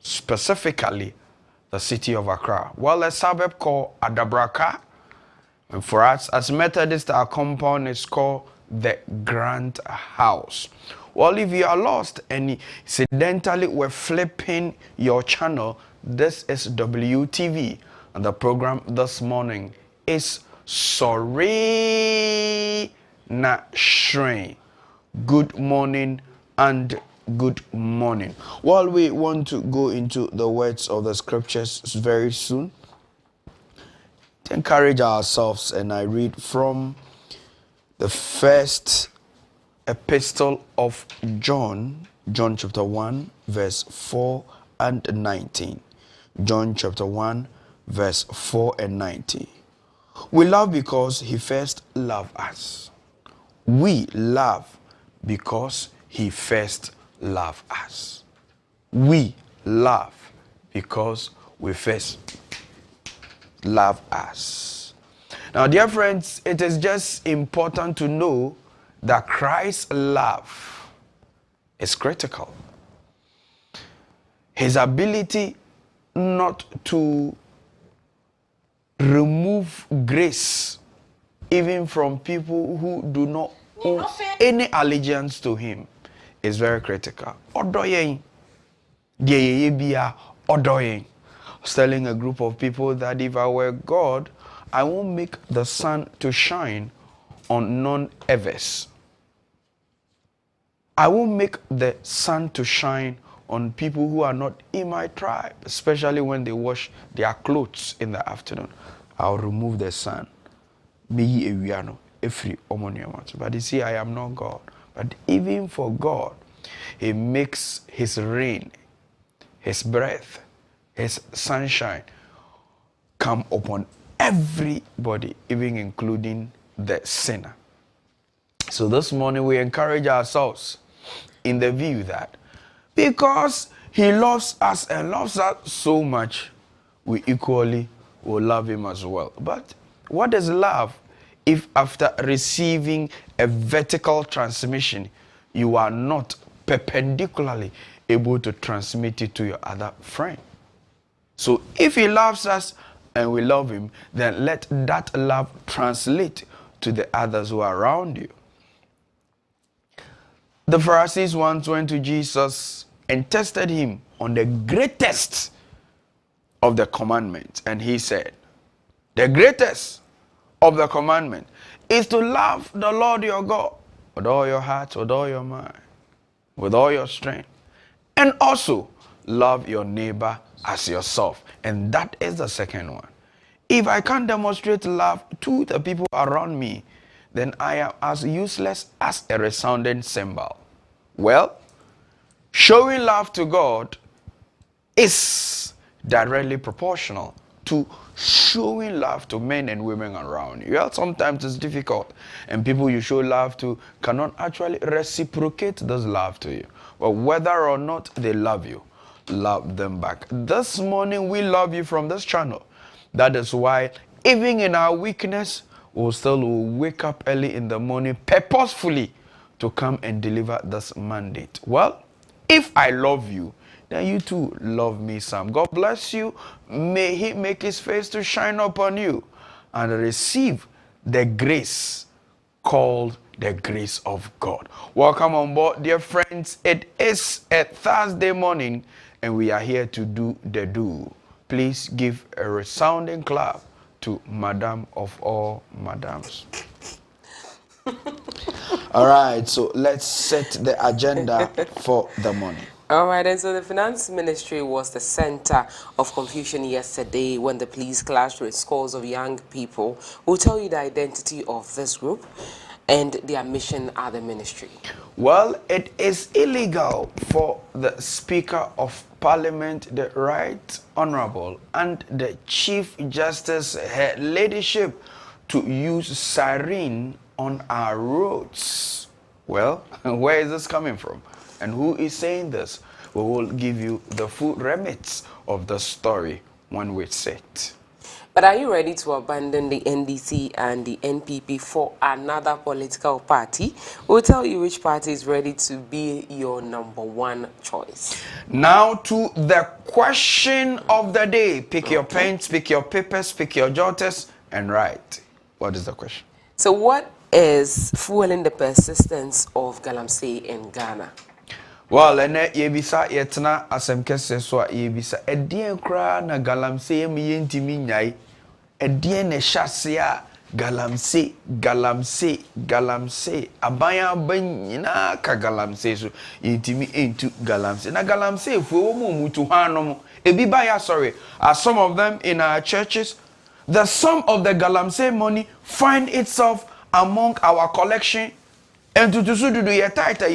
specifically the city of Accra. Well, a suburb called Adabraka, and for us as Methodists, our compound is called the Grand House. Well, if you are lost and incidentally we're flipping your channel, this is WTV, and the program this morning is Sorry Na Shrine. Good morning and good morning. Well, we want to go into the words of the scriptures very soon to encourage ourselves, and I read from the first epistle of John chapter 1, verse 4 and 19. John chapter 1, verse 4 and 19. We love because he first loved us. We love because he first loved us. We love because we first love us. Now, dear friends, it is just important to know that Christ's love is critical. His ability not to remove grace even from people who do not owe any allegiance to him is very critical. I was telling a group of people that if I were God, I won't make the sun to shine on non-evers. I won't make the sun to shine on people who are not in my tribe, especially when they wash their clothes in the afternoon. I'll remove the sun. But you see, I am not God. But even for God, he makes his rain, his breath, his sunshine come upon everybody, even including the sinner. So this morning we encourage ourselves in the view that because he loves us and loves us so much, we equally will love him as well. But what is love if after receiving a vertical transmission, you are not perpendicularly able to transmit it to your other friend? So if he loves us and we love him, then let that love translate to the others who are around you. The Pharisees once went to Jesus and tested him on the greatest of the commandments. And he said, the greatest of the commandment is to love the Lord your God with all your heart, with all your mind, with all your strength. And also love your neighbor as yourself. And that is the second one. If I can't demonstrate love to the people around me, then I am as useless as a resounding cymbal. Well, showing love to God is directly proportional to showing love to men and women around you. Well, sometimes it's difficult, and people you show love to cannot actually reciprocate this love to you. But whether or not they love you, love them back. This morning we love you from this channel. That is why even in our weakness, we'll still wake up early in the morning purposefully to come and deliver this mandate. Well, if I love you, then you too love me some. God bless you. May he make his face to shine upon you and receive the grace called the grace of God. Welcome on board, dear friends. It is a Thursday morning and we are here to do the do. Please give a resounding clap to Madam of all Madams. All right, so let's set the agenda for the morning. All right, and so the finance ministry was the center of confusion yesterday when the police clashed with scores of young people. We'll tell you the identity of this group and their mission at the ministry. Well, it is illegal for the Speaker of Parliament, the Right Honorable, and the Chief Justice, her ladyship, to use siren on our roads. Well, where is this coming from? And who is saying this? We will give you the full remits of the story when we sit. But are you ready to abandon the NDC and the NPP for another political party? We'll tell you which party is ready to be your #1 choice. Now to the question of the day. Pick your pens, pick your papers, pick your jotters, and write. What is the question? So what is fueling the persistence of galamsey in Ghana? Well, ene yebisa yetna asemkese so yebisa edien kra na galamsey mi yentimi nyai edien ne hyase a galamsey abaya banyina ka galamsey so yentimi entu galamsey na galamsey fu wo mu mutu hanom ebi ba ya sorry are some of them in our churches. The sum of the galamsey money find itself among our collection. And to do your title,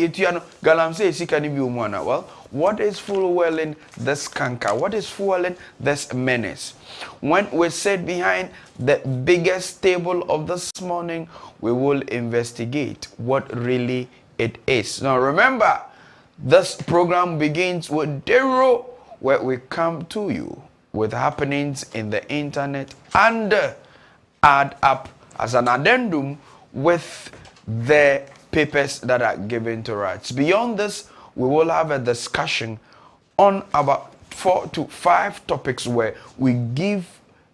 galamsey sikani bi umwana. Well, what is fueling this canker? What is fueling this menace? When we sit behind the biggest table of this morning, we will investigate what really it is. Now remember, this program begins with Dero, where we come to you with happenings in the internet and add up as an addendum with the papers that are given to us. Beyond this, we will have a discussion on about 4 to 5 topics where we give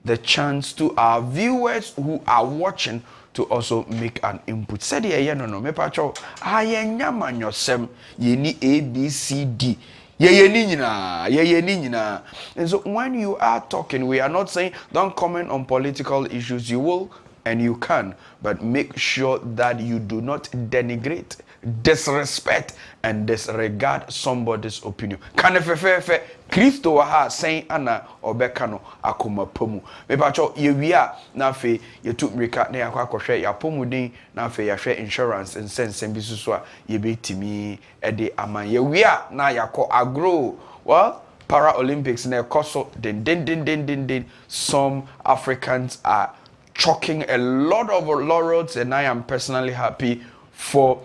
the chance to our viewers who are watching to also make an input. Said ye no me pacho ayenya manyosem yeni ABCD. Ye ni nyina. And so when you are talking, we are not saying don't comment on political issues. You will and you can, but make sure that you do not denigrate, disrespect, and disregard somebody's opinion. Kanefefefe Kristo wa ha saying ana obekano akoma pomu. Mepacho yewia na fe yetu mrika na yakwa kohwe ya pomuden na fe yahwe insurance nsense bi susu a yebetimi ede aman yewia na yakọ agro. Well, Para Olympics na ekoso den some Africans are chalking a lot of laurels, and I am personally happy for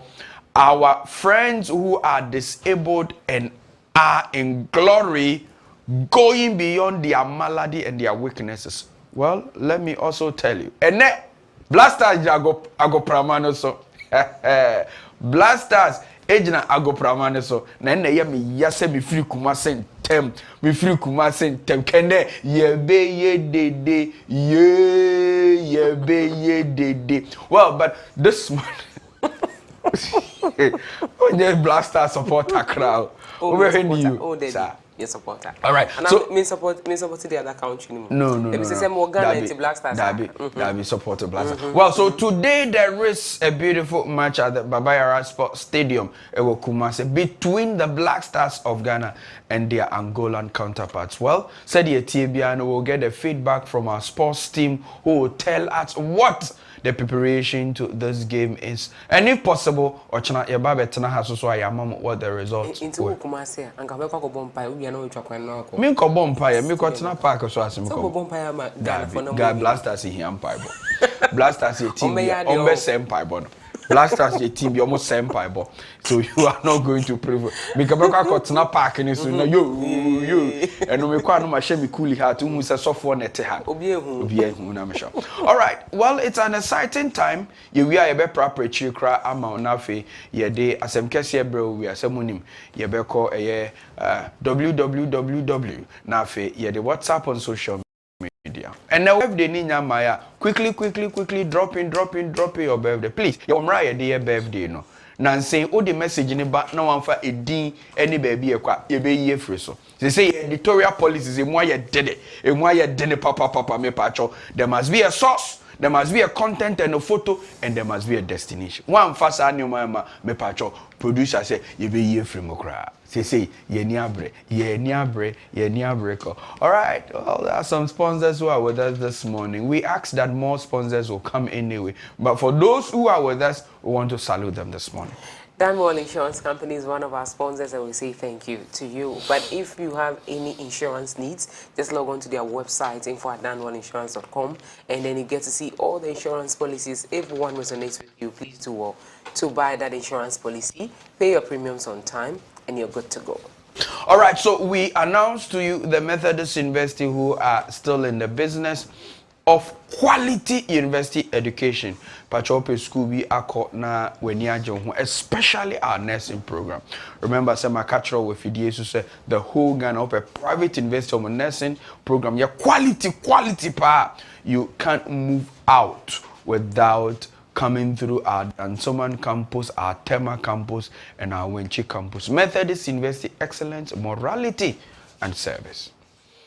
our friends who are disabled and are in glory, going beyond their malady and their weaknesses. Well, let me also tell you, and blasters agopramano so blasters ejina agopramano so na nne ya me yase me free Kumasi tem me free Kumasi tem kene ye dede well, but this morning when the blaster supporter crowd over here sir. Your supporter. All right. And so I support the other country. No. That be supported Black Stars. Well, so today there is a beautiful match at the Babayara Sports Stadium Kumasi between the Black Stars of Ghana and their Angolan counterparts. Well, said the TBN will get the feedback from our sports team who will tell us what the preparation to this game is, and if possible, Ochana Yababe Tana has also what the results were. Minko Bompire, Miko Tana Park, so as God Blasters in here, Blasters a team, almost same pipe. Blasters a team, almost same pipe. So you are not going to prove it. Mikabaka Kotana Park and so you and no machine coolly hat to Musa software neteha. All right, well, it's an exciting time. We are a be proper chikra ama nafe ye de asemkese bro we asemonim ye be call www nafe ye de WhatsApp on social media. And now if they need Maya, quickly drop in your birthday. Please, your mra your birthday no. Nancy, all the message in the back no one for a din any baby a be free so. They say editorial policies in why you did it, and why you didn't papa me pacho. There must be a source, there must be a content and a photo, and there must be a destination. One fast annual mama me pacho producer say you be free mokra. Say ye niabre. All right, well, there are some sponsors who are with us this morning. We ask that more sponsors will come anyway. But for those who are with us, we want to salute them this morning. Danwall Insurance Company is one of our sponsors, and we say thank you to you. But if you have any insurance needs, just log on to their website, info@danwallinsurance.com, and then you get to see all the insurance policies. If one resonates with you, please do well to buy that insurance policy, pay your premiums on time, and you're good to go. All right, so we announced to you the Methodist University who are still in the business of quality university education. Pachope school be ako na weni ajo, especially our nursing program. Remember, some cultural with idea say the whole Ghana of a private university of nursing program. Yeah, quality pa. You can't move out without coming through our Dansoman campus, our Tema campus, and our Wen-Chi campus. Methodist University Excellence, Morality, and Service.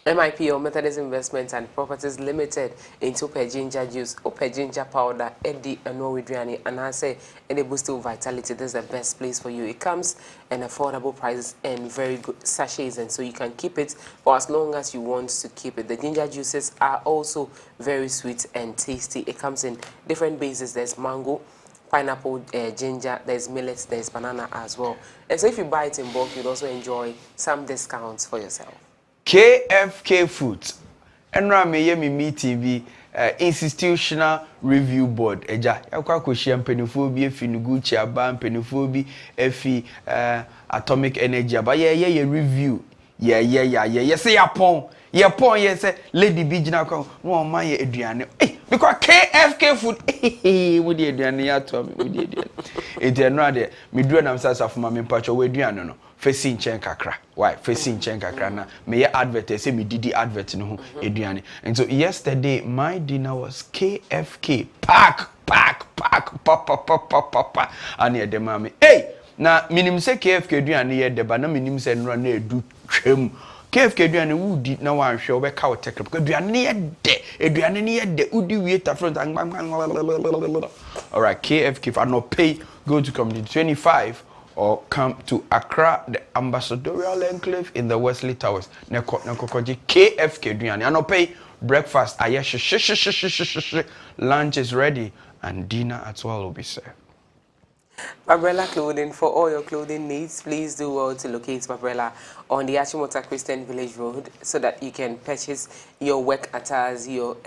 MIPO, Methodist Investments and Properties Limited, into ginger juice, or ginger powder, Eddie and Norwidriani, and I say, and it boosts vitality. This is the best place for you. It comes in affordable prices and very good sachets, and so you can keep it for as long as you want to keep it. The ginger juices are also very sweet and tasty. It comes in different bases. There's mango, pineapple, ginger, there's millet, there's banana as well. And so if you buy it in bulk, you'll also enjoy some discounts for yourself. KFK Foods. Enra meye mi TV institutional review board. Eja yakwa koshia mpenifo bi efi Nuguchi aba mpenifo bi efi atomic energy aba ye review. Ye say yapon ye say lady bi gina kwa no ma ye aduane. Because KFK Food we di aduane ya to me we di aduane. Enra de me duro na msasa fuma me mpacho we aduane no. Facing chen kakra. Why? Facing chen kakra na me advert say me didi advert no ho eduane. And so yesterday my dinner was KFK pack papa and ye de mama. Hey, na minim say KFK eduane ye de ba na minim say nra na edu twem. KFK eduane wudi na wan hwe obeka wotekra because eduane ne ye de udi wie ta front. All right, KFK for no pay go to community 25 or come to Accra, the ambassadorial enclave in the Wesley Towers. Nekokoji KFK duani. And pay breakfast. Lunch is ready and dinner as well will be served. Barbarella Clothing, for all your clothing needs, please do well to locate Barbarella on the 𝗟𝗏𝗘𝗏𝗘 Christian Village Road so that you can purchase your work attires, your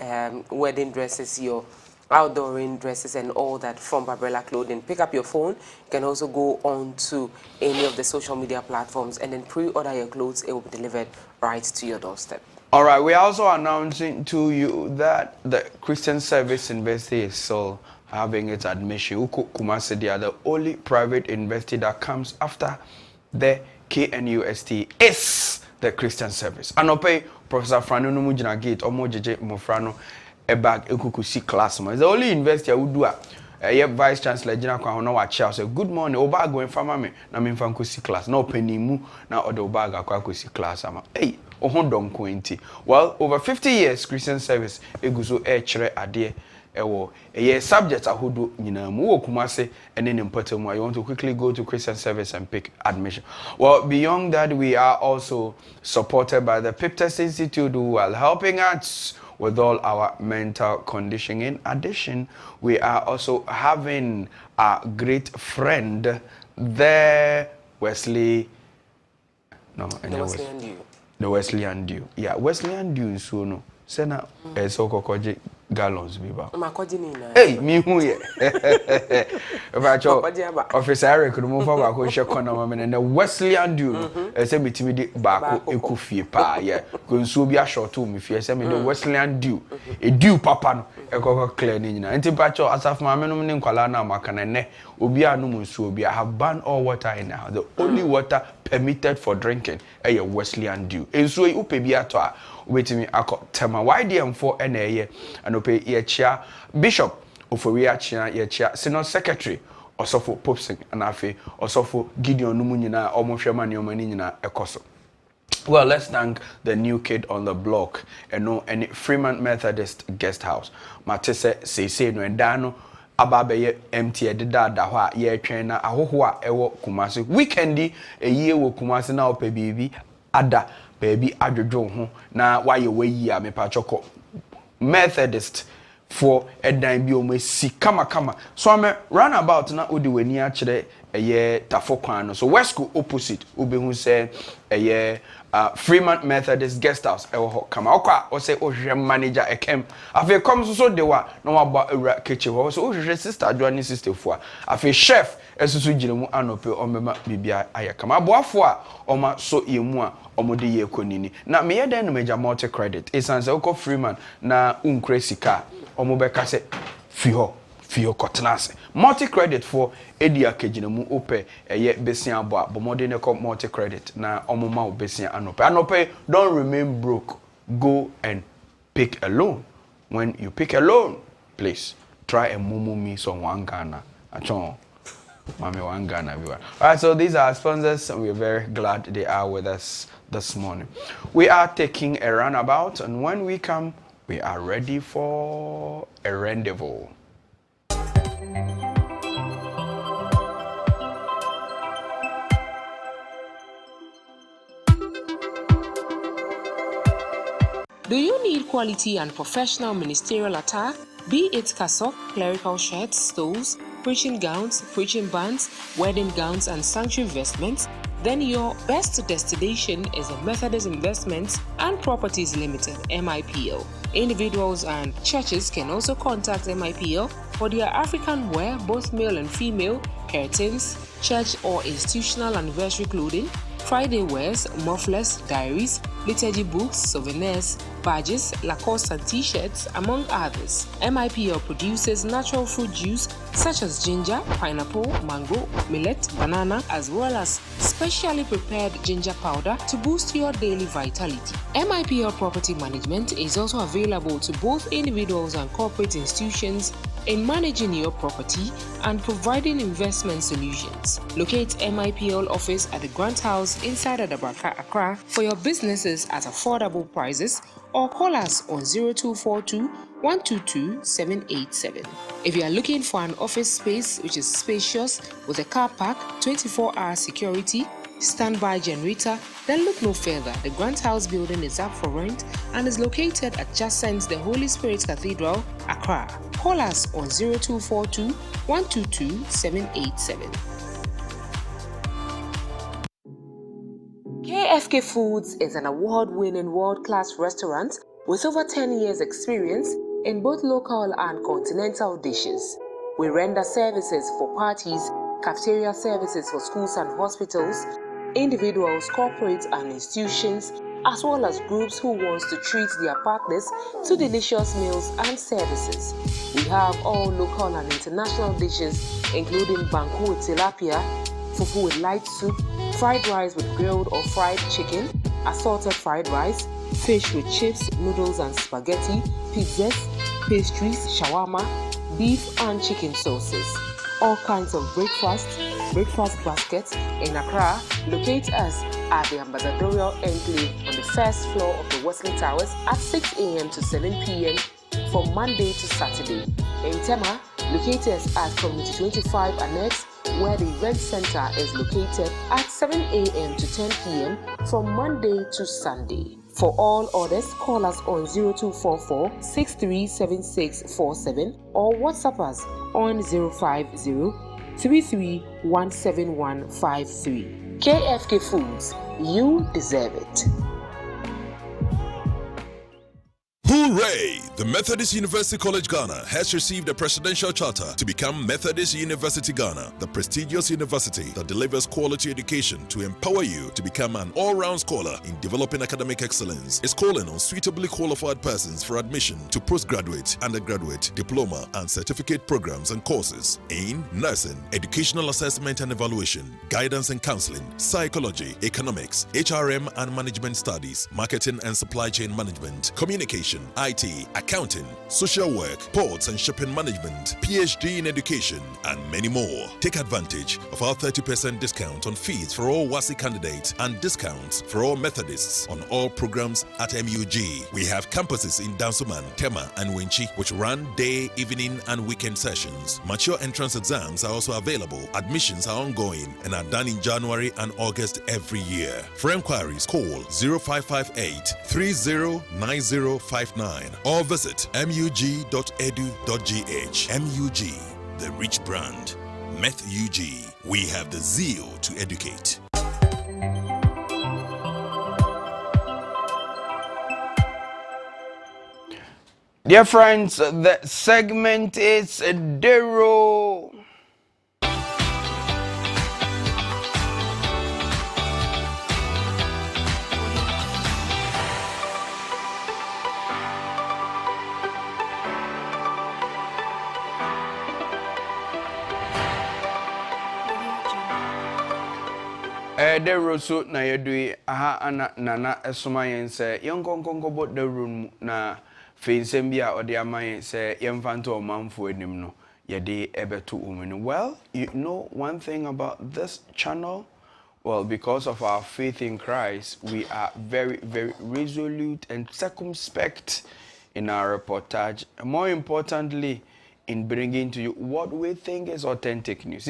wedding dresses, your outdoor dresses and all that from Barbarella Clothing. Pick up your phone. You can also go on to any of the social media platforms and then pre-order your clothes. It will be delivered right to your doorstep. All right, we're also announcing to you that the Christian Service University is still having its admission. Kumasi, they are the only private university that comes after the KNUST is the Christian Service. And pay Professor Frano Numujina Gate, Omo JJ Mofrano, a bag ekukusi class. It's the only university I would do a vice chancellor Jina Kwahona Wachia say good morning, Oba going farmer me, na me fankusi class. No penny mu na odo baga kwakusi class ama. Hey, ohondom kwenti. Well, over 50 years Christian Service eguso chere ade ewo subjects ahodo nyina mu wo Kumasi and then important you want to quickly go to Christian Service and pick admission. Well, beyond that, we are also supported by the Piptest Institute who are helping us with all our mental conditioning. In addition, we are also having a great friend there, Wesley. No, the Wesley and Dew. Yeah, Wesley and Dew. So no, Sena so kokoji gallons biba. Hey, me who ye? Officer Eric remove our question corner and the Wesley and Dew. Say me timidi bako ekufi pa yeah. Go so be a short to me fear say me the Wesley and Dew. A dew papa no e koko clear ni nyina. Enti pacho asaf ma me no ne nkwala na maka na ne obi anu mu so obi have banned all water in the house. The only water permitted for drinking a Wesley and Dew. Enso e upebi ato a wetimi akọ tema YDM4 na eye anope ye chia Bishop ofori achia ye chia Synod Secretary Osofo Popsing anafe Osofo Gideon numu nyina omohwema ne omani nyina ekoso. Well, let's thank the new kid on the block and Freeman Methodist Guest House. Matese sese no endano ababeye empty edida da ho a ye twen na ahoho a ewo Kumasi weekendi eyi wo Kumasi na ope bibi ada baby adwodwo ho na waye wayi a me pa choko Methodist for edan bi o mesi kama so me run about na odi wani a kire eye Tafokwan no so West School opposite obehu say eye Freeman Methodist Guest House ewo ho kama okwa o say ohwe manager ekem afi come so de wa na wa ba ewura kitchen ho so ohwe sister Joanne sister fo afi chef esusu giremu anope omema bibia ayekama aboafo a oma so yemu a omode ye konini na me yeden no meja multi credit esanse uko Freeman na unkre sika omobeka se fio kotnase multi credit for edia kejinemu ope eye besia abo bomode ne ko multi credit na omoma obesia anope don't remain broke, go and pick a loan. When you pick a loan, please try and mumu me some one Ghana achon mami one Ghana everyone. All right, so these are our sponsors and we're very glad they are with us this morning. We are taking a runabout, and when we come we are ready for a rendezvous. Do you need quality and professional ministerial attire? Be it cassock, clerical shirts, stoles, preaching gowns, preaching bands, wedding gowns, and sanctuary vestments, then your best destination is the Methodist Investments and Properties Limited, MIPL. Individuals and churches can also contact MIPL for their African wear, both male and female, curtains, church or institutional anniversary clothing, Friday wears, mufflers, diaries, liturgy books, souvenirs, badges, Lacoste and t-shirts, among others. MIPL produces natural fruit juice such as ginger, pineapple, mango, millet, banana, as well as specially prepared ginger powder to boost your daily vitality. MIPL Property Management is also available to both individuals and corporate institutions in managing your property and providing investment solutions. Locate MIPL office at the Grant House inside Adabraka, Accra for your businesses at affordable prices, or call us on 0242 122 787. If you are looking for an office space which is spacious with a car park, 24-hour security, standby generator, then look no further. The Grant House building is up for rent and is located adjacent the Holy Spirit Cathedral, Accra. Call us on 0242 122 787. KFK Foods is an award-winning world-class restaurant with over 10 years experience in both local and continental dishes. We render services for parties, cafeteria services for schools and hospitals, individuals, corporates and institutions, as well as groups who want to treat their partners to delicious meals and services. We have all local and international dishes including banku with tilapia, fufu with light soup, fried rice with grilled or fried chicken, assorted fried rice, fish with chips, noodles and spaghetti, pizzas, pastries, shawarma, beef and chicken sauces. All kinds of breakfast baskets in Accra. Locate us at the Ambassadorial Enclave on the first floor of the Wesley Towers at 6 a.m. to 7 p.m. from Monday to Saturday. In Tema, locate us at Community 25 Annex, where the event center is located at 7 a.m. to 10 p.m. from Monday to Sunday. For all orders, call us on 0244 637647 or WhatsApp us on 050 33171153. KFK Foods, you deserve it. Hooray! The Methodist University College Ghana has received a presidential charter to become Methodist University Ghana, the prestigious university that delivers quality education to empower you to become an all-round scholar in developing academic excellence. Is calling on suitably qualified persons for admission to postgraduate, undergraduate, diploma, and certificate programs and courses in nursing, educational assessment and evaluation, guidance and counseling, psychology, economics, HRM and management studies, marketing and supply chain management, communication, IT, accounting, social work, ports and shipping management, PhD in education, and many more. Take advantage of our 30% discount on fees for all 𝗦𝗎𝗍 candidates and discounts for all Methodists on all programs at MUG. We have campuses in Dansoman, Tema, and 𝗦𝗍𝗍, which run day, evening, and weekend sessions. Mature entrance exams are also available. Admissions are ongoing and are done in January and August every year. For inquiries, call 0558 309059 or visit mug.edu.gh. MUG, the rich brand. METHUG. We have the zeal to educate. Dear friends, the segment is 𝗟𝗏𝗘. 𝗟𝗏𝗘 so na yɛdui aha ana nana esoma yɛn sɛ yɛnkonkonko the room na Vincent bi a ɔde ama yɛn sɛ yɛmfa nto ɔmanfo anim no yɛde ɛbɛto omenu. Well, you know one thing about this channel, well, because of our faith in Christ, we are very, very resolute and circumspect in our reportage. More importantly, in bringing to you what we think is authentic news.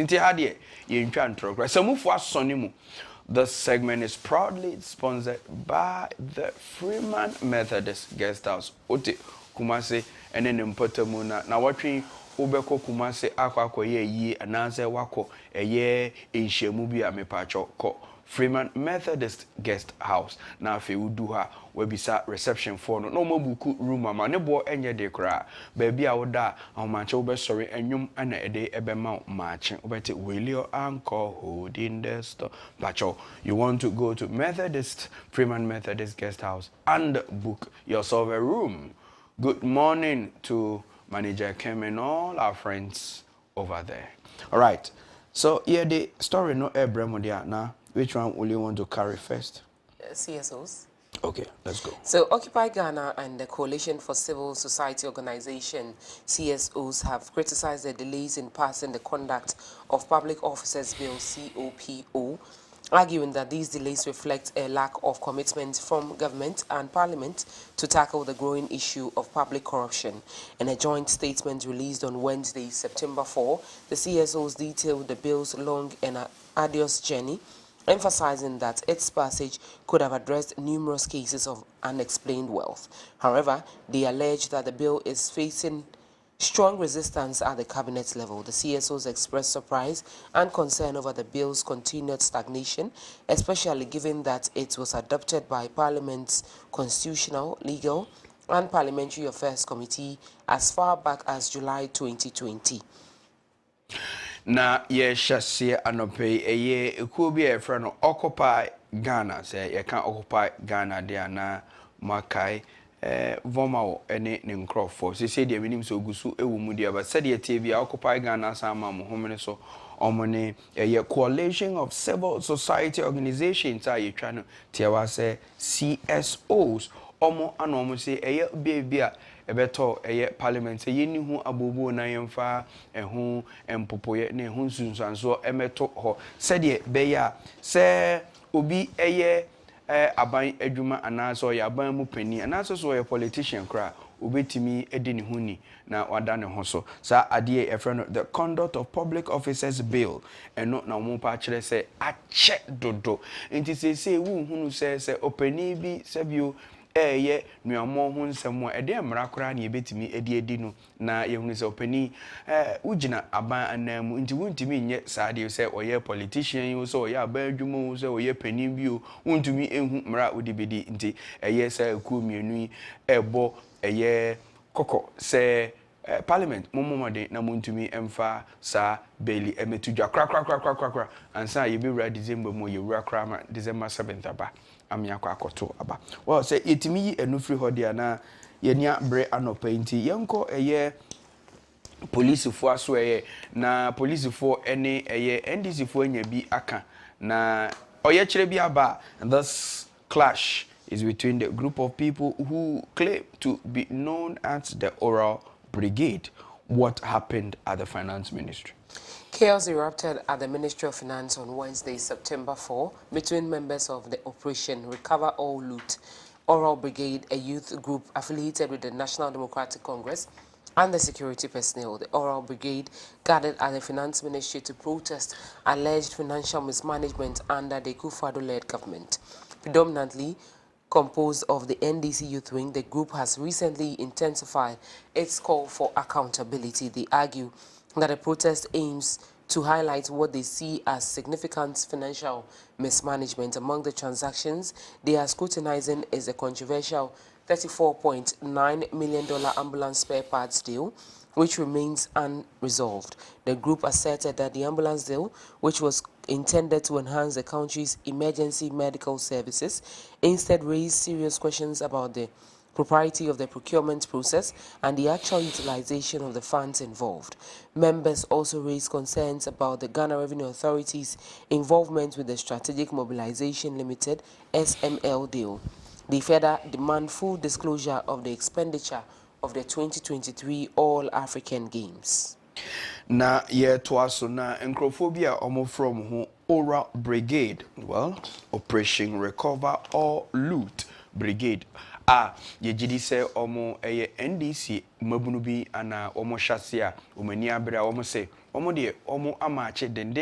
This segment is proudly sponsored by the Freeman Methodist Guest House. Ote Kumase and then Mpotamuna. Now watching Ubeko Kumase Aquako ye ananse wako a ye in Shemubi Amepacho ko Freeman Methodist Guest House. Now if you do her we be sat reception for no more buku room ama ne bo enye de kra baby a woda amanche wo be sorry enwum ana ede ebe ma mache obete welio anchor holding the store pacho. You want to go to Freeman Methodist Guest House and book yourself a room. Good morning to Manager Kim and all our friends over there. All right, so yeah, the story no ebremodia now. Which one will you want to carry first? CSOs. Okay, let's go. So Occupy Ghana and the Coalition for Civil Society Organization, CSOs, have criticized the delays in passing the Conduct of Public Officers Bill, 𝗟𝗏𝗘, arguing that these delays reflect a lack of commitment from government and parliament to tackle the growing issue of public corruption. In a joint statement released on Wednesday, September 4, the CSOs detailed the bill's long and arduous journey, emphasizing that its passage could have addressed numerous cases of unexplained wealth. However, they allege that the bill is facing strong resistance at the cabinet level. The CSOs expressed surprise and concern over the bill's continued stagnation, especially given that it was adopted by Parliament's Constitutional, Legal and Parliamentary Affairs Committee as far back as July 2020. Na ye shase anope eye ekuo bi e frɛ no Occupy Ghana say ye can Occupy Ghana dia na makai vomao ene ne nkrofo se de minim so gusu ewu mu dia ba se de tie bi Occupy Ghana sama mo homene so omone ye Coalition of Civil Society Organizations a ye twa no tie wa se CSOs omo ana omo se eye baby a ebeto eye parliament ye ni hu abobo na yemfa ehu empopoye na ehu sunsanso emeto ho se de be ya se obi eye aban adwuma anaso ya aban mu pani anaso so ye politician kra obetimi edi ne huni na wada ne ho so sa ade e frɛ no the Conduct of Public Officers Bill eno na mo pa kire se ache dodo enti se wu hunu se opani bi se bio ye nuamo ho nsɛm a ɛde mmara kora na yebetimi edi no na yehunu sɛ opani ugina aban anamu nti wuntimi nye saade sɛ oyɛ politician yi sɛ oyɛ aban adwuma sɛ oyɛ pani bi o wuntimi ehu mmara odibedi nti ɛyɛ sɛ ekuo mienu yi ɛbɔ ɛyɛ kɔkɔ sɛ parliament momomode na muntumi emfa sa beli emetudwa kra ansa yebewura December mo yewura kra ma December 7th aba amia kwa akoto aba well say yetimi yi enufri hode na yenia bre anopa nti yenko eye police fo aso eye na police fo ene eye NDC fo anya bi aka na oye kire bi aba and this clash is between the group of people who claim to be known as the 𝗟𝗏𝗘𝗿. What happened at the finance ministry? Chaos erupted at the Ministry of Finance on Wednesday, September 4, between members of the Operation Recover All Loot 𝗟𝗏𝗘𝗿, a youth group affiliated with the National Democratic Congress, and the security personnel. The 𝗟𝗏𝗘𝗿 gathered at the Finance Ministry to protest alleged financial mismanagement under the 𝗟𝗏𝗘-led government. Predominantly composed of the NDC youth wing, the group has recently intensified its call for accountability. They argue that the protest aims to highlight what they see as significant financial mismanagement. Among the transactions they are scrutinizing is the controversial $34.9 million ambulance spare parts deal, which remains unresolved. The group asserted that the ambulance deal, which was intended to enhance the country's emergency medical services, instead raised serious questions about the propriety of the procurement process and the actual utilization of the funds involved. Members also raised concerns about the Ghana Revenue Authority's involvement with the Strategic Mobilization Limited (SML) deal. They further demand full disclosure of the expenditure of the 2023 All-African Games. Na ye toaso na encrophobia omo from who Aura Brigade, well, Operation Recover or Loot Brigade. Ye jidi se omo eye NDC mabunubi ana omo shasia omani abra omo se omo de omo amache den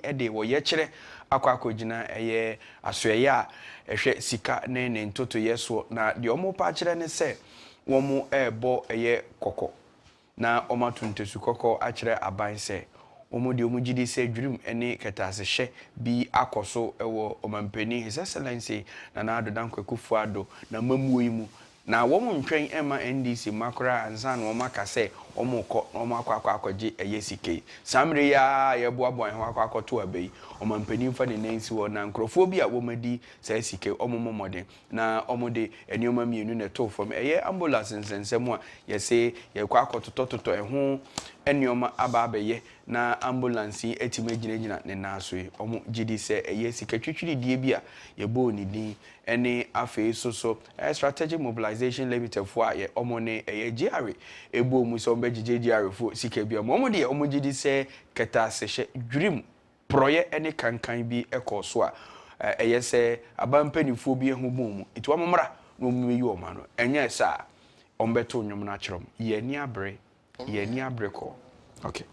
ede wo ye kire akwakogina eye asoya ehwe sika ne ntoto yeso na de omo pa kire ne se womo ebo eye koko na omo tuntesu koko a kire aban se omo de omo jidi se dwurum ene ketasehye bi akoso ewo omampani His Excellency na adodan Quarcoo ado na mamuo yimu na womo ntwen ema NDC makora ansa na womo akase omo ko omo akwaje eyesike samre ya yeboabo ho akwakoto abai omampani mfa ne nansi wo na nkrofobia womadi sa sike omo momode na omo de enioma mienu na to fam eye ambulance nsensem a yese yekwakotototo eho enioma ababeye na ambulance etime ginagina ne naso omo gidi se eye sika twitwiri die bia yebo ni din ene afi so Strategic Mobilization Limited fo a ye omo ne eye GRA ebo mu so mbegije GRA fo sika bia omo de omo gidi se keta sehye dwurim proye ene kankan bi ekoso a eye se abampanifo bi ehu bomu itu amomra no muyi o ma no enye sa ombeto nwom na kyerem ye ni abre ko. Okay.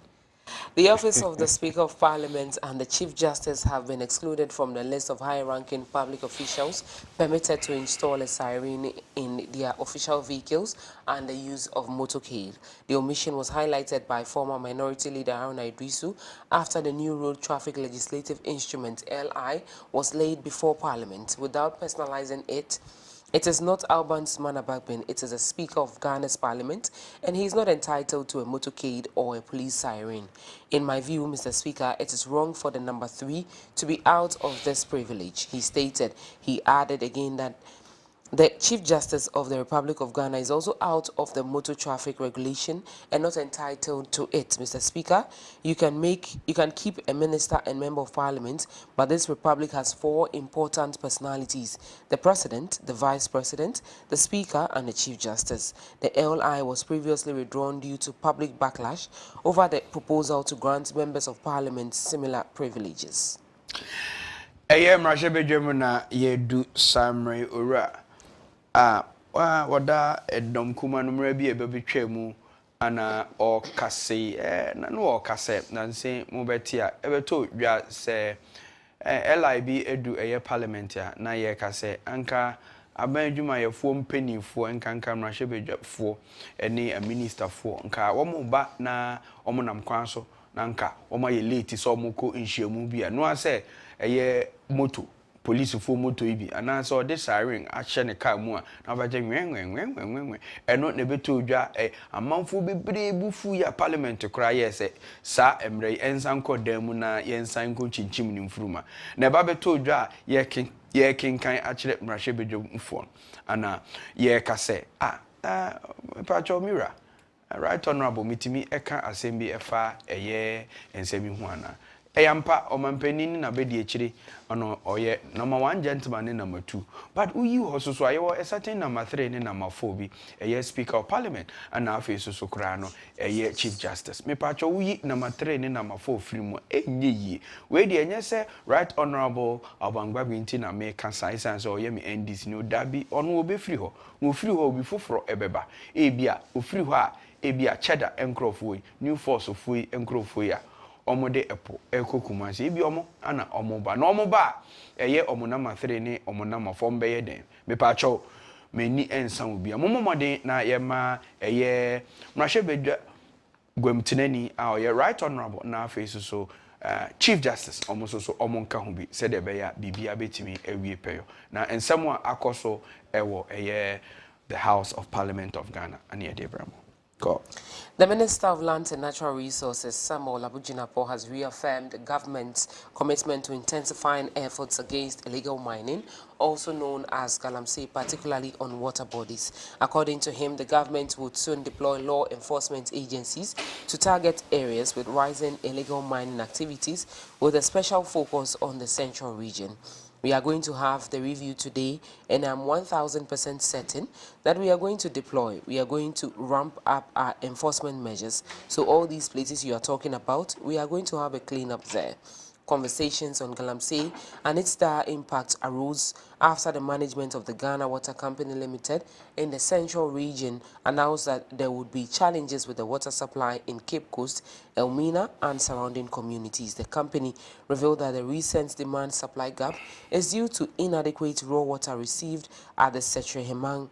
The office of the Speaker of Parliament and the Chief Justice have been excluded from the list of high-ranking public officials permitted to install a siren in their official vehicles and the use of motorcade. The omission was highlighted by former Minority Leader 𝗟𝗜�10 after the new Road Traffic Legislative Instrument (LI) was laid before Parliament. Without personalizing it, it is not Albans Manabagbin, it is the Speaker of Ghana's Parliament, and he is not entitled to a motorcade or a police siren. In my view, Mr. Speaker, it is wrong for the number 3 to be out of this privilege, he stated. He added again that the Chief Justice of the Republic of Ghana is also out of the motor traffic regulation and not entitled to it. Mr. Speaker, you can keep a minister and member of parliament, but this republic has 4 important personalities: the President, the Vice President, the Speaker, and the Chief Justice. The LI was previously withdrawn due to public backlash over the proposal to grant members of parliament similar privileges. Na yedu samre ora wada edom kuma numra bi ebetwa mu ana o kase na no o kase na nse mo betia ebeto dwa se LIB edu eye parliament a na ye kase anka aban adwuma yefo mpanifo nkanka mrahwebedwafo ene a minister fo nka wo mo ba na wo mo nam kwan so na nka wo ma ye late so mo ko nhyiamu bi a no ase eye moto police fo moto ibi ana so de siren a hye ne car mu a na baje nwenwenwenwenwen eno ne beto dwa amanfo bebre bufu ya parliament kura yese sa emre ensan kodam mu na yensan ko chinchim ni mfuruma na ba beto dwa ye kinkan a kire mrahye bedwo mfo ana ye kase pacho mira right honorable mitimi eka assembly efa eye ensemi hu ana eyampa omampanin na bedi ekire ono oye number 1 gentleman and number 2 but uyi hososo ayewo a certain number 3 and number 4 bi eye speaker of parliament and na afi so kra no eye chief justice me pacho uyi number 3 and number 4 free mu enye yi we de enye se right honorable Abangbabinti na me kan science oye me NDC no dabi ono obe free ho no free ho obi foforo ebeba ebia ofree ho a ebia cheddar enkrofo new force of we enkrofo ya omode epo ekokumansi ibi omo ana omoba na omoba eye omona ma 3 ni omona ma 4 mbeye den me pa cho meni ensan obi amomode na ye ma eye mrahye bedwa Gwemtineni our right honorable na face so Chief Justice almost so omonka ho bi said e be ya bibia betimi ewie peyo na ensemo akoso ewo the House of Parliament of Ghana and Debramo. Go. The Minister of Lands and Natural Resources, 𝗟𝗏𝗍𝗘, has reaffirmed the government's commitment to intensifying efforts against illegal mining, also known as 𝗟𝗏𝗍𝗘, particularly on water bodies. According to him, the government would soon deploy law enforcement agencies to target areas with rising illegal mining activities, with a special focus on the central region. We are going to have the review today, and I'm 1000% certain that we are going to deploy. We are going to ramp up our enforcement measures. So all these places you are talking about, we are going to have a cleanup there. Conversations on 𝗟𝗏𝗍𝗘 and its dire impact arose after the management of the Ghana Water Company Limited in the central region announced that there would be challenges with the water supply in Cape Coast, Elmina, and surrounding communities. The company revealed that the recent demand-supply gap is due to inadequate raw water received at the 𝗟𝗏𝗍𝗘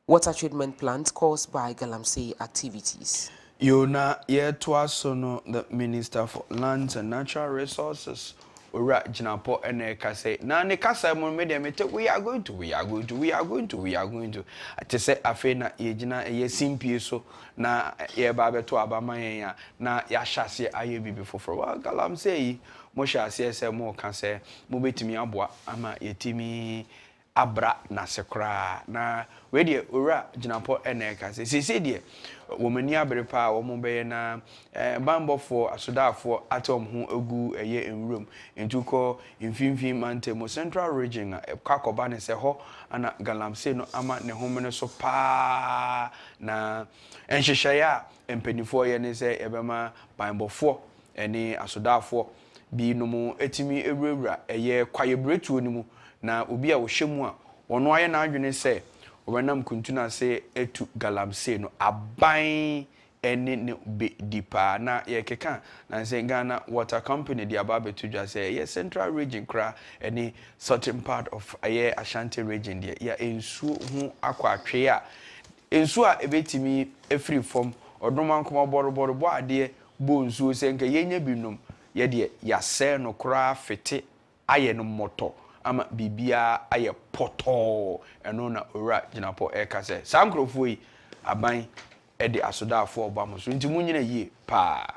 water treatment plant caused by 𝗟𝗏𝗍𝗘 activities. Yona Yetwasono, the Minister for Lands and Natural Resources, Ora Jinapo and Kase. Na ne kasa mo me dem we are going to. Ate say afe na yegina ye simpie so na ye ba beto abama yen na ya hyase aye bibi foforo. Wa 𝗟𝗏𝗍𝗘 mo hyase se mo ka se mo betimi aboa ama yetimi abra na sekra na we de ora Jinapo ene kase. Sisi de womani abrepa wo mo be na bambofo asodafo atom ho egu eye enwuram entuko mfimfim mantemo central region kwakoba ne se ho ana 𝗟𝗏𝗍𝗘 no ama ne homene so pa na enhyehyaya empanifo ye ne se ebema bambofo ene asodafo bi no mu etimi ewurawura eye kwayebretuo ni mu na obi a wo hyemu a wono aye na adwene se obenam kuntuna se etu 𝗟𝗏𝗍𝗘 no aban ene ne be dipa na ye keka na se Ghana Water Company di ababetu dwa se ye central region kra ene certain part of aye Ashanti region dia ya ensuo hu akwa atwe a ensuo a ebetimi efri form odoma nkoma boroboro bo ade bo nsuo se nka yenya binom ye de ya se no kra fete aye no moto ama bibia aye poto eno na ora Jinapo eka se sankrofo yi aban edi asodafo obamo so nti munyina yi pa.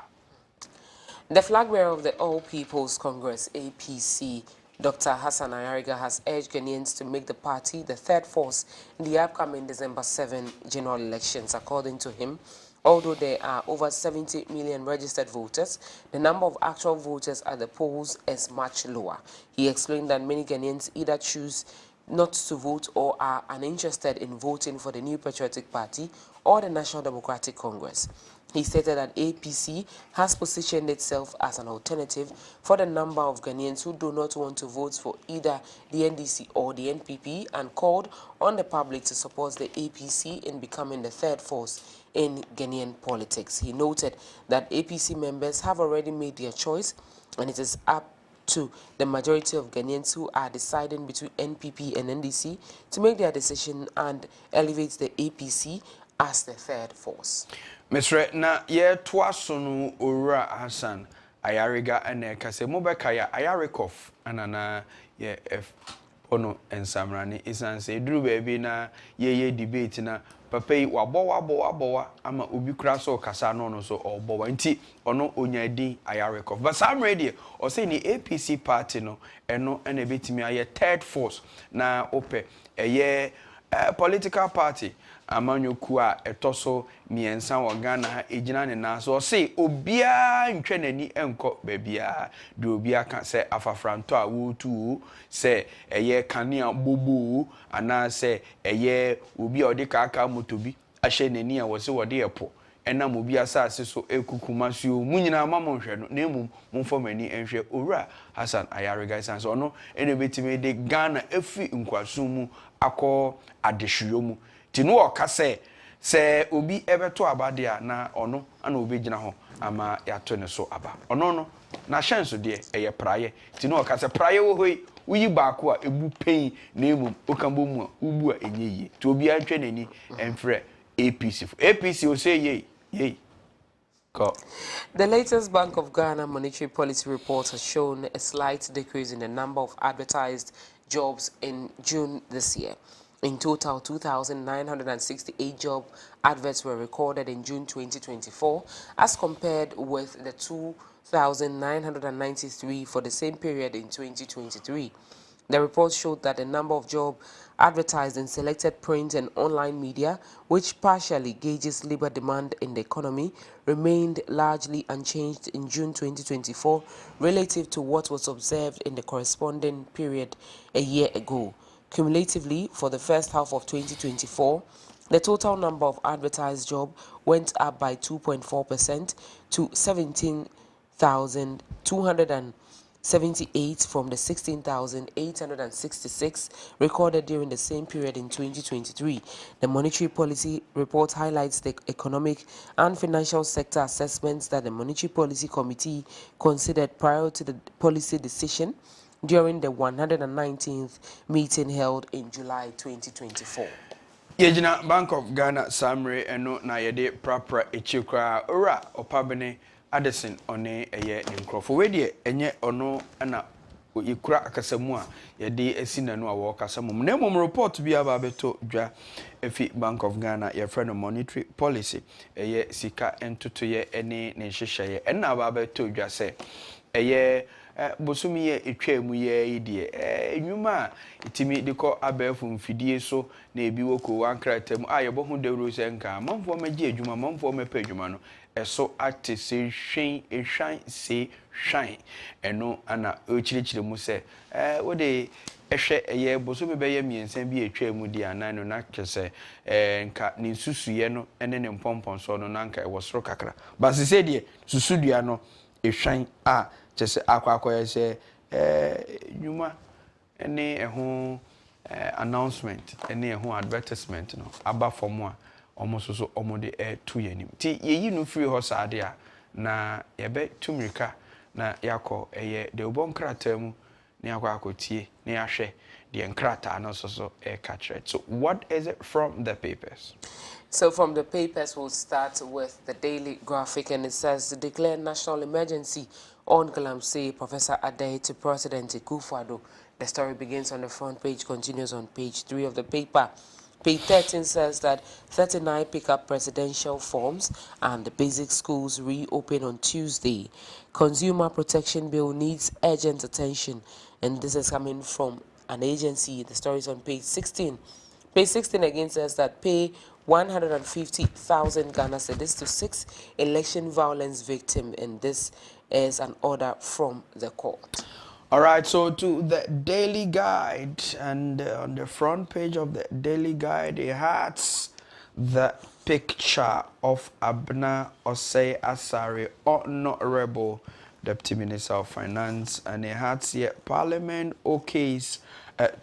The flag bearer of the All People's Congress APC, Dr. Hassan Ayariga, has urged Ghanaians to make the party the third force in the upcoming December 7 general elections. According to him, although there are over 70 million registered voters, the number of actual voters at the polls is much lower. He explained that many Ghanaians either choose not to vote or are uninterested in voting for the New Patriotic Party or the National Democratic Congress. He stated that APC has positioned itself as an alternative for the number of Ghanaians who do not want to vote for either the NDC or the NPP, and called on the public to support the APC in becoming the third force in Ghanaian politics. He noted that APC members have already made their choice, and it is up to the majority of Ghanaians who are deciding between NPP and NDC to make their decision and elevate the APC as the third force. Mr. Na ye twasonu ora Hassan Ayariga ene kase mobekaya Ayarikof anana ye ono ensamrani isanse duru baby na ye debate na papa yi wabo ama obi kura so kasa no so obowa nti ono onyadi Ayarikof but sam ready o say ni APC party no eno ene betimi aye third force na ope eye political party amanyoku a etoso miensa wo Ghana ha ejina ne na so say obia ntwe nani enko babia de obia ka say afafranto a wotu say eye kanea bobo ana say eye obi a odi kaka motobi ahye nani a wo se wo de epo enam obi asase so ekukuma suo munyina mamonhwe no nemu mumfomani enhwe owura Hassan Ayariga sanso ono ene betime de Ghana efi nkwasumu akọ adehwuomu tinu okase se obi ebeto abade a na ono ana obi gina ho ama yato ne so aba ono no na hyenso de eye praye tinu okase praye wo hoi uyi baako a ebu pen na emu okambo mu a ubu a enyeyi to obi antwe nani enfre APC o say yey Go. The latest Bank of Ghana monetary policy report has shown a slight decrease in the number of advertised jobs in June this year. In total, 2,968 job adverts were recorded in June 2024 as compared with the 2,993 for the same period in 2023. The report showed that the number of jobs advertised in selected print and online media, which partially gauges labor demand in the economy, remained largely unchanged in June 2024 relative to what was observed in the corresponding period a year ago. Cumulatively, for the first half of 2024, the total number of advertised jobs went up by 2.4% to 17,278 from the 16,866 recorded during the same period in 2023. The monetary policy report highlights the economic and financial sector assessments that the Monetary Policy Committee considered prior to the policy decision during the 119th meeting held in July 2024. Yejina Bank of Ghana summary eno na yede prapra echikra ora opabene Addison one eye nkrofo we de enye ono na yikura akasamu a yede asina no a wo kasamu na mom report bi aba beto dwa efi Bank of Ghana your friend monetary policy eye sika entoto ye ene ne hyehyeye enna aba beto dwa se eye bosumi ye etwamu ye ide enwuma itimi diko abefu mfidie so na ebi woko wankratam ayebo dewro se nka manfo magye adwuma manfo mepa adwuma no eso ate se hwen ehwan se hwan eno ana ochirichire mu se wode ehwe eye bosumi be ye miensan bi etwamu di anan no na kese nka ne susuye no ene ne mpompon so no na nka e wosoro kakra base se die susudua no ehwan a just akwa say nyuma any ehun announcement any ehun advertisement no aba from a almost so omode 2 yenim ti yeyi no free ho saade a na yebe tumirika na yakọ de obon krata mu na yakọ akotie na yahwe de nkrata no so catch. So what is it from the papers? So from the papers, we'll start with the Daily Graphic, and it says to declare national emergency on 𝗟𝗓𝗏 Professor Adai to President 𝗟𝗓𝗏𝗘. The story begins on the front page, continues on page 3 of the paper. Page 13 says that 39 pick-up presidential forms and the basic schools reopen on Tuesday. Consumer Protection Bill needs urgent attention, and this is coming from an agency. The story is on page 16. Page 16 again says that pay 150,000 Ghana cedis to 6 election violence victims, and this is an order from the court. All right, so to the Daily Guide, and on the front page of the Daily Guide, it has the picture of Abna Osei Asare, Honorable Deputy Minister of Finance, and it has here Parliament okays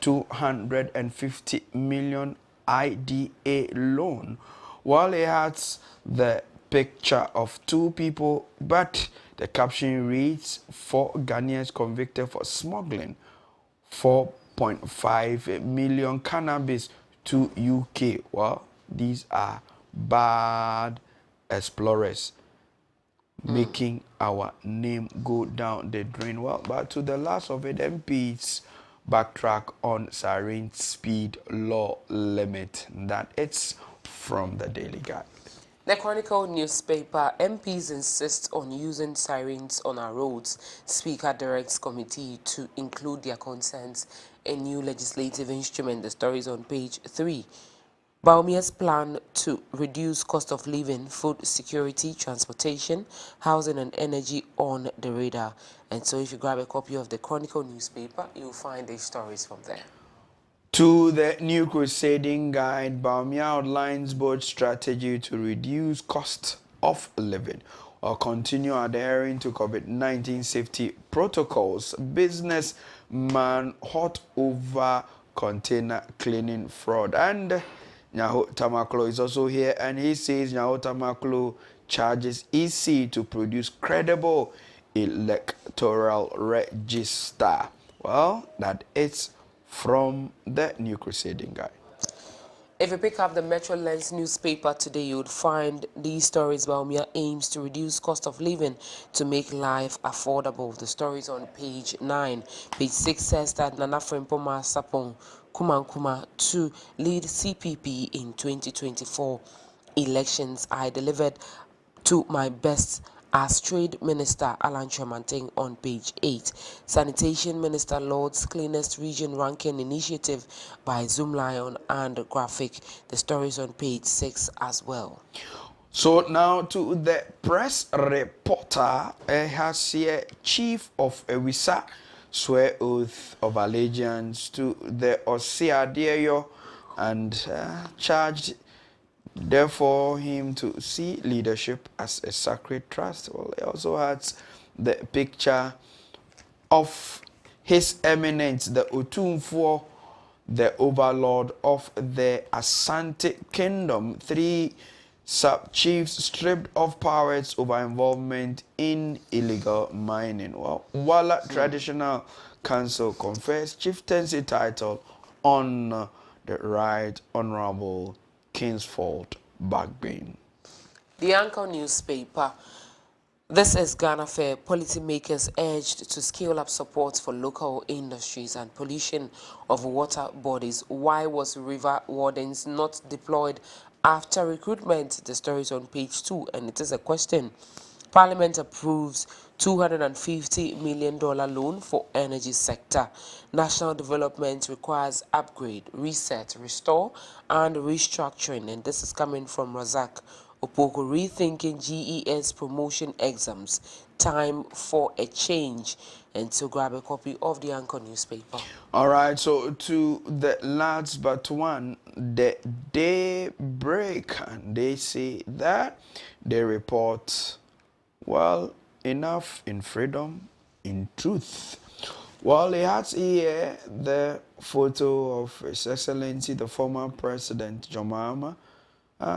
250 million IDA loan, while it has the picture of 2 people, but the caption reads 4 Ghanaians convicted for smuggling 4.5 million cannabis to UK. Well, these are bad explorers making our name go down the drain. Well, but to the last of it, MPs backtrack on siren speed law limit. That it's from the Daily Guide. The Chronicle newspaper, MPs insist on using sirens on our roads. Speaker directs committee to include their concerns in new legislative instrument. The story is on page 3. Baumia's plan to reduce cost of living, food security, transportation, housing and energy on the radar. And so if you grab a copy of the Chronicle newspaper, you'll find these stories from there. To the New Crusading Guide, Baumia outlines both strategy to reduce cost of living or continue adhering to COVID-19 safety protocols. Businessman hot over container cleaning fraud. And 𝗟𝗏𝗏𝗏𝗏 is also here, and he says 𝗟𝗏𝗏𝗏𝗏𝗏 charges EC to produce credible electoral register. Well, that is from the New Crusading Guide. If you pick up the Metro Lens newspaper today, you would find these stories. Baumia aims to reduce cost of living to make life affordable. The stories on page 9. Page 6 says that Nana Frimpoma Sapong Kumankuma to lead CPP in 2024 elections. I delivered to my best as Trade Minister Alan Chomanteng on page 8. Sanitation Minister Lord's Cleanest Region Ranking Initiative by Zoom Lion and Graphic. The stories on page 6 as well. So now to the press reporter, has here Chief of 𝗟𝗏𝗍 swear oath of allegiance to the 𝗟𝗏𝗍𝗘 and charged therefore him to see leadership as a sacred trust. Well, he also has the picture of His Eminence, the 𝗟𝗏𝗍𝗘, the overlord of the Asante Kingdom. 3 sub-chiefs stripped of powers over involvement in illegal mining. Well, Wala Traditional Council confers chieftaincy title on the Right Honorable 𝗟𝗏𝗍𝗘. The Anchor newspaper. This is Ghana Fair. Policymakers urged to scale up support for local industries and pollution of water bodies. Why was river wardens not deployed after recruitment? The story is on page 2 and it is a question. Parliament approves $250 million loan for energy sector. National development requires upgrade, reset, restore, and restructuring. And this is coming from Razak Opoko. Rethinking GES promotion exams. Time for a change. And so grab a copy of the Anchor newspaper. All right, so to the last but one, the Daybreak, and they say that they report, well, enough in freedom, in truth. Well, he has here the photo of His Excellency, the former President John Mahama,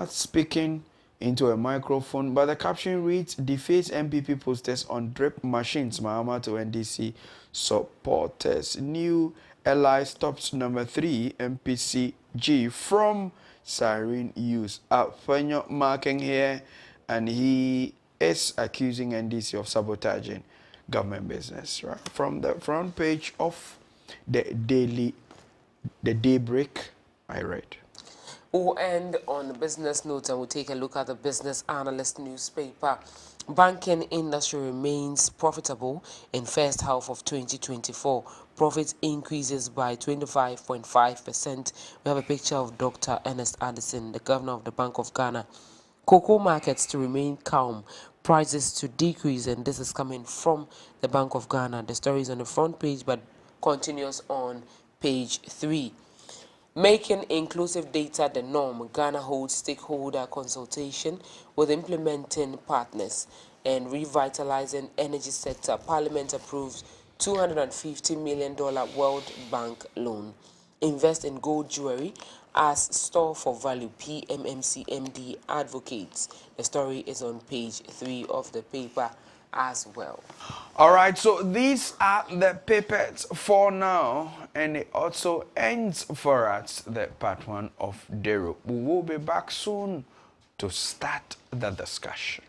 speaking into a microphone, but the caption reads, "Deface MPP posters on drip machines, Mahama to NDC supporters. New ally stops number 3 MPCG from siren use." Fenyo marking here, and he is accusing NDC of sabotaging government business. Right from the front page of the Daybreak, I read. We'll end on the business note and we'll take a look at the Business Analyst newspaper. Banking industry remains profitable in first half of 2024. Profit increases by 25.5%. We have a picture of Dr. Ernest Addison, the governor of the Bank of Ghana. Cocoa markets to remain calm, prices to decrease, and this is coming from the Bank of Ghana. The story is on the front page but continues on page 3. Making inclusive data the norm, Ghana holds stakeholder consultation with implementing partners and revitalizing energy sector. Parliament approves $250 million World Bank loan. Invest in gold jewelry as store for value, PMMC MD advocates. The story is on page 3 of the paper as well. All right, so these are the papers for now, and it also ends for us the part 1 of Dero. We will be back soon to start the discussion.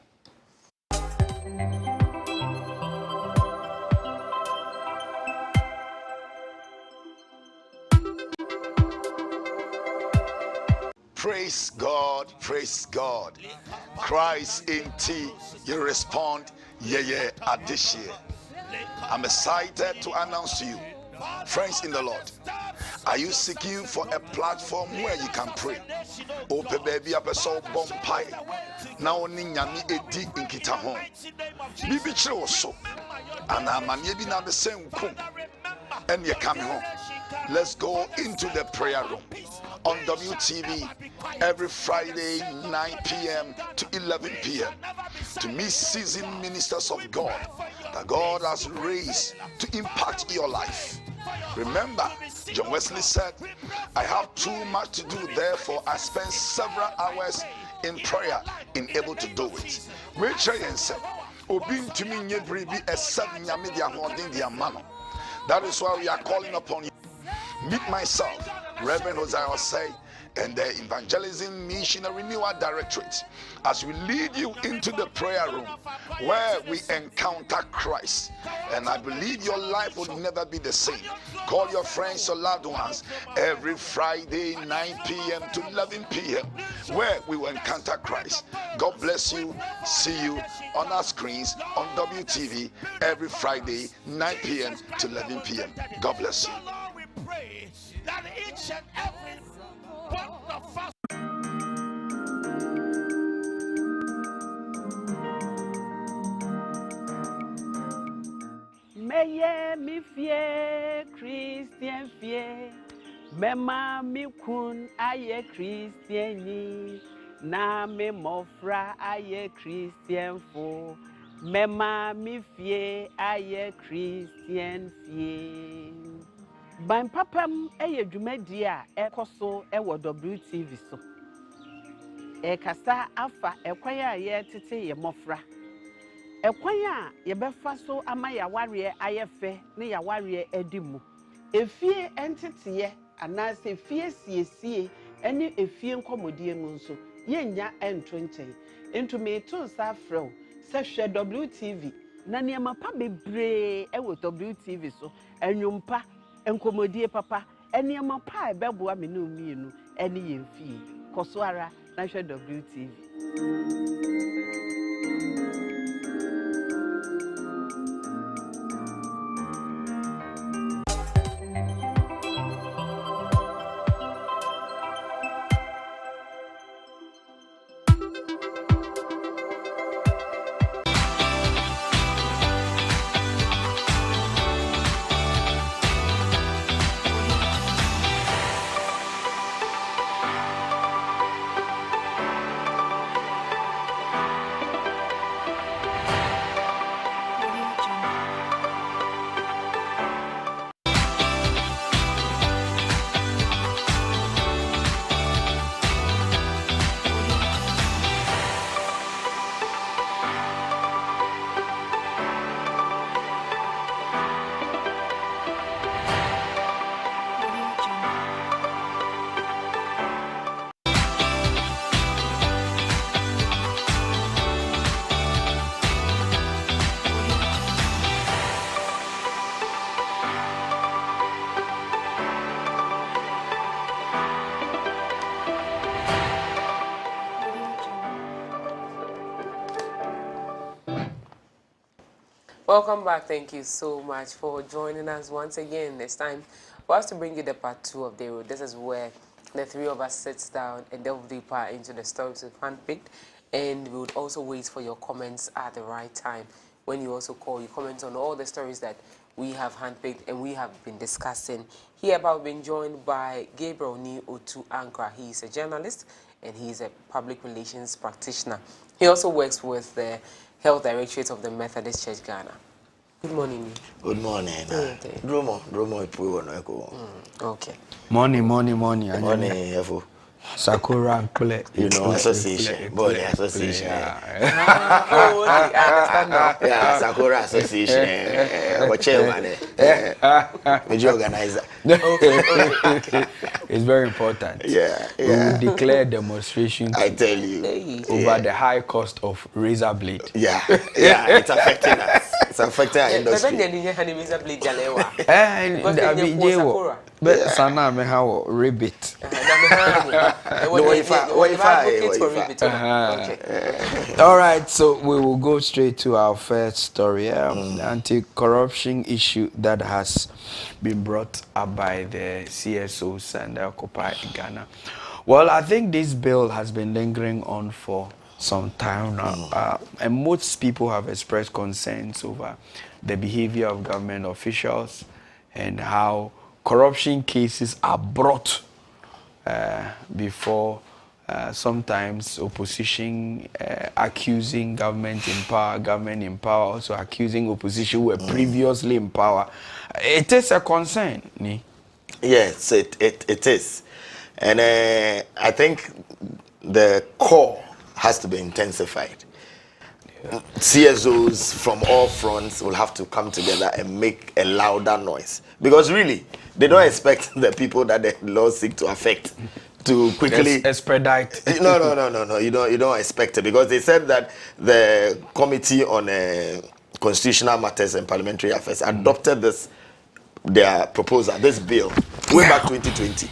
Praise God, praise God. Christ in tea, you respond, yeah, 𝗟𝗏𝗍𝗘. I'm excited to announce to you, friends in the Lord, are you seeking for a platform where you can pray? Open baby up a soul bomb pie. Now ninyami edi inkita home. Bibi so. And I'm na the same kum. And you're coming home. Let's go into the prayer room on WTV every Friday 9 p.m. to 11 p.m. to meet seasoned ministers of God that God has raised to impact your life. Remember, John Wesley said, I have too much to do, therefore I spend several hours in prayer in able to do it. That is why we are calling upon you. Meet myself, Reverend Hosea Osei, and the Evangelism Mission Renewal Directorate as we lead you into the prayer room where we encounter Christ. And I believe your life will never be the same. Call your friends or loved ones every Friday 9 p.m. to 11 p.m. where we will encounter Christ. God bless you. See you on our screens on WTV every Friday 9 p.m. to 11 p.m. God bless you. That each and every one of us Meye mi fie Christian fie Mema mi kun aye Christiani Na me mofra aye Christian fo Mema mi fie aye Christian fie Ban papam eye dwumadi a ekoso ewo WTV so kasa afa ekwan a ye tete ye mofra ekwan a ye befa so ama ya ware ayefe ne ya ware edimu efie entete anase efie siesie ene efie nkomodie mu nso yenya ento nchen into me to sa frɛw sɛ hwɛ WTV na nneɛma pa bebree ɛwɔ WTV so enwumpa enkomodie papa nneɛma pa ɛbɛboa me ne omienu ɛne yɛmfie kɔso ara na hwɛ WTV. Welcome back. Thank you so much for joining us once again. It's time for us to bring you the part 2 of the road. This is where the three of us sits down and delve deeper into the stories we've handpicked, and we would also wait for your comments at the right time. When you also call, you comment on all the stories that we have handpicked and we have been discussing. Here, we've been joined by 𝗟𝗚𝗚𝗘. He is a journalist and he is a public relations practitioner. He also works with the Health Directorate of the Methodist Church Ghana. Good morning. Good morning. Okay. Morning. Morning, Efo. Sakura play. You know, association. Body association. Oh, okay. I understand now. Yeah, Sakura association. What chairman? Major organizer. It's very important. Yeah. We will declare demonstration. I tell you. Over the high cost of razor blade. Yeah, it's affecting us. It's affecting our industry. But sana me how ribbit. All right, so we will go straight to our first story, anti-corruption issue that has been brought up by the CSOs and the Occupy Ghana. Well, I think this bill has been lingering on for some time now, and most people have expressed concerns over the behavior of government officials and how corruption cases are brought before sometimes opposition accusing government in power, also accusing opposition who were previously in power. It is a concern. Yes, it is. And I think the core has to be intensified. CSOs from all fronts will have to come together and make a louder noise. Because really, they don't expect the people that the laws seek to affect to quickly expedite. No. You don't expect it, because they said that the Committee on Constitutional Matters and Parliamentary Affairs adopted their proposal, this bill, way back 2020.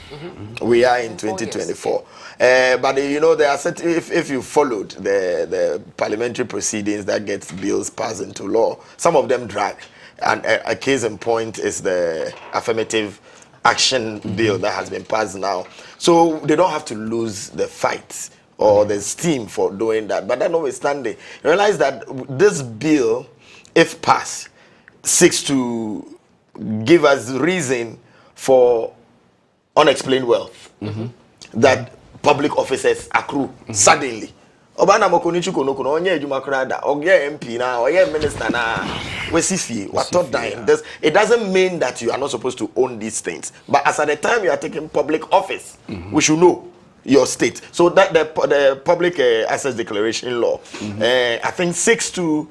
We are in 2024. But you know, there are certain, if you followed the parliamentary proceedings that gets bills passed into law, some of them drag. And a case in point is the affirmative action bill that has been passed now. So they don't have to lose the fight or the steam for doing that. But that notwithstanding, realize that this bill, if passed, seeks to give us reason for unexplained wealth that public officers accrue suddenly. Obana mokonichu kono kono onye ejuma krada oge MP na oye minister na wesifi wato dying. It doesn't mean that you are not supposed to own these things, but as at the time you are taking public office, we should know your state. So that the public access declaration law, I think seeks to,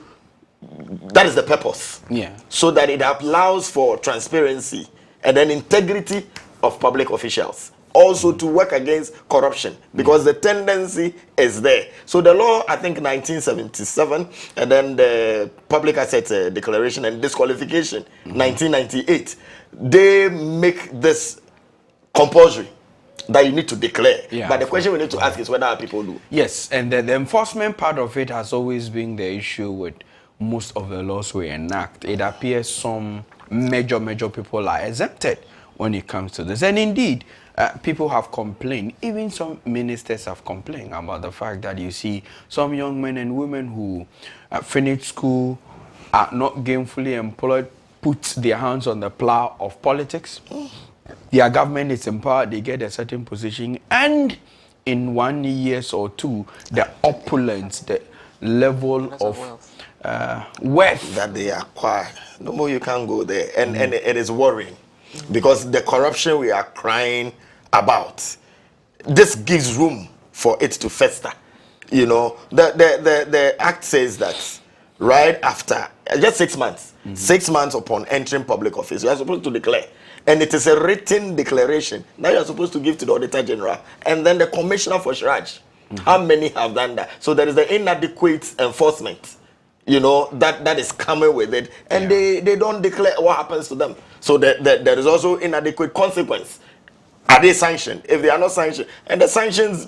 that is the purpose. Yeah. So that it allows for transparency and then integrity of public officials. Also to work against corruption, because the tendency is there. So the law, I think 1977, and then the Public Assets Declaration and Disqualification, 1998, they make this compulsory that you need to declare. Yeah, but the question we need to ask is whether our people do. Yes, and the enforcement part of it has always been the issue with most of the laws we enact. It appears some major people are exempted when it comes to this. And indeed, people have complained, even some ministers have complained about the fact that you see some young men and women who finish school, are not gainfully employed, put their hands on the plow of politics. Their government is in power, they get a certain position, and in 1 year or two, the opulence, the level of wealth that they acquire, no more you can go there. And it is worrying. Because the corruption we are crying about, this gives room for it to fester. You know, the act says that right after just 6 months, 6 months upon entering public office, you are supposed to declare, and it is a written declaration. Now you are supposed to give to the Auditor General and then the Commissioner for Shraj. How many have done that? So there is the inadequate enforcement, you know, that is coming with it, and they don't declare what happens to them. So there is also inadequate consequence. Are they sanctioned? If they are not sanctioned, and the sanctions,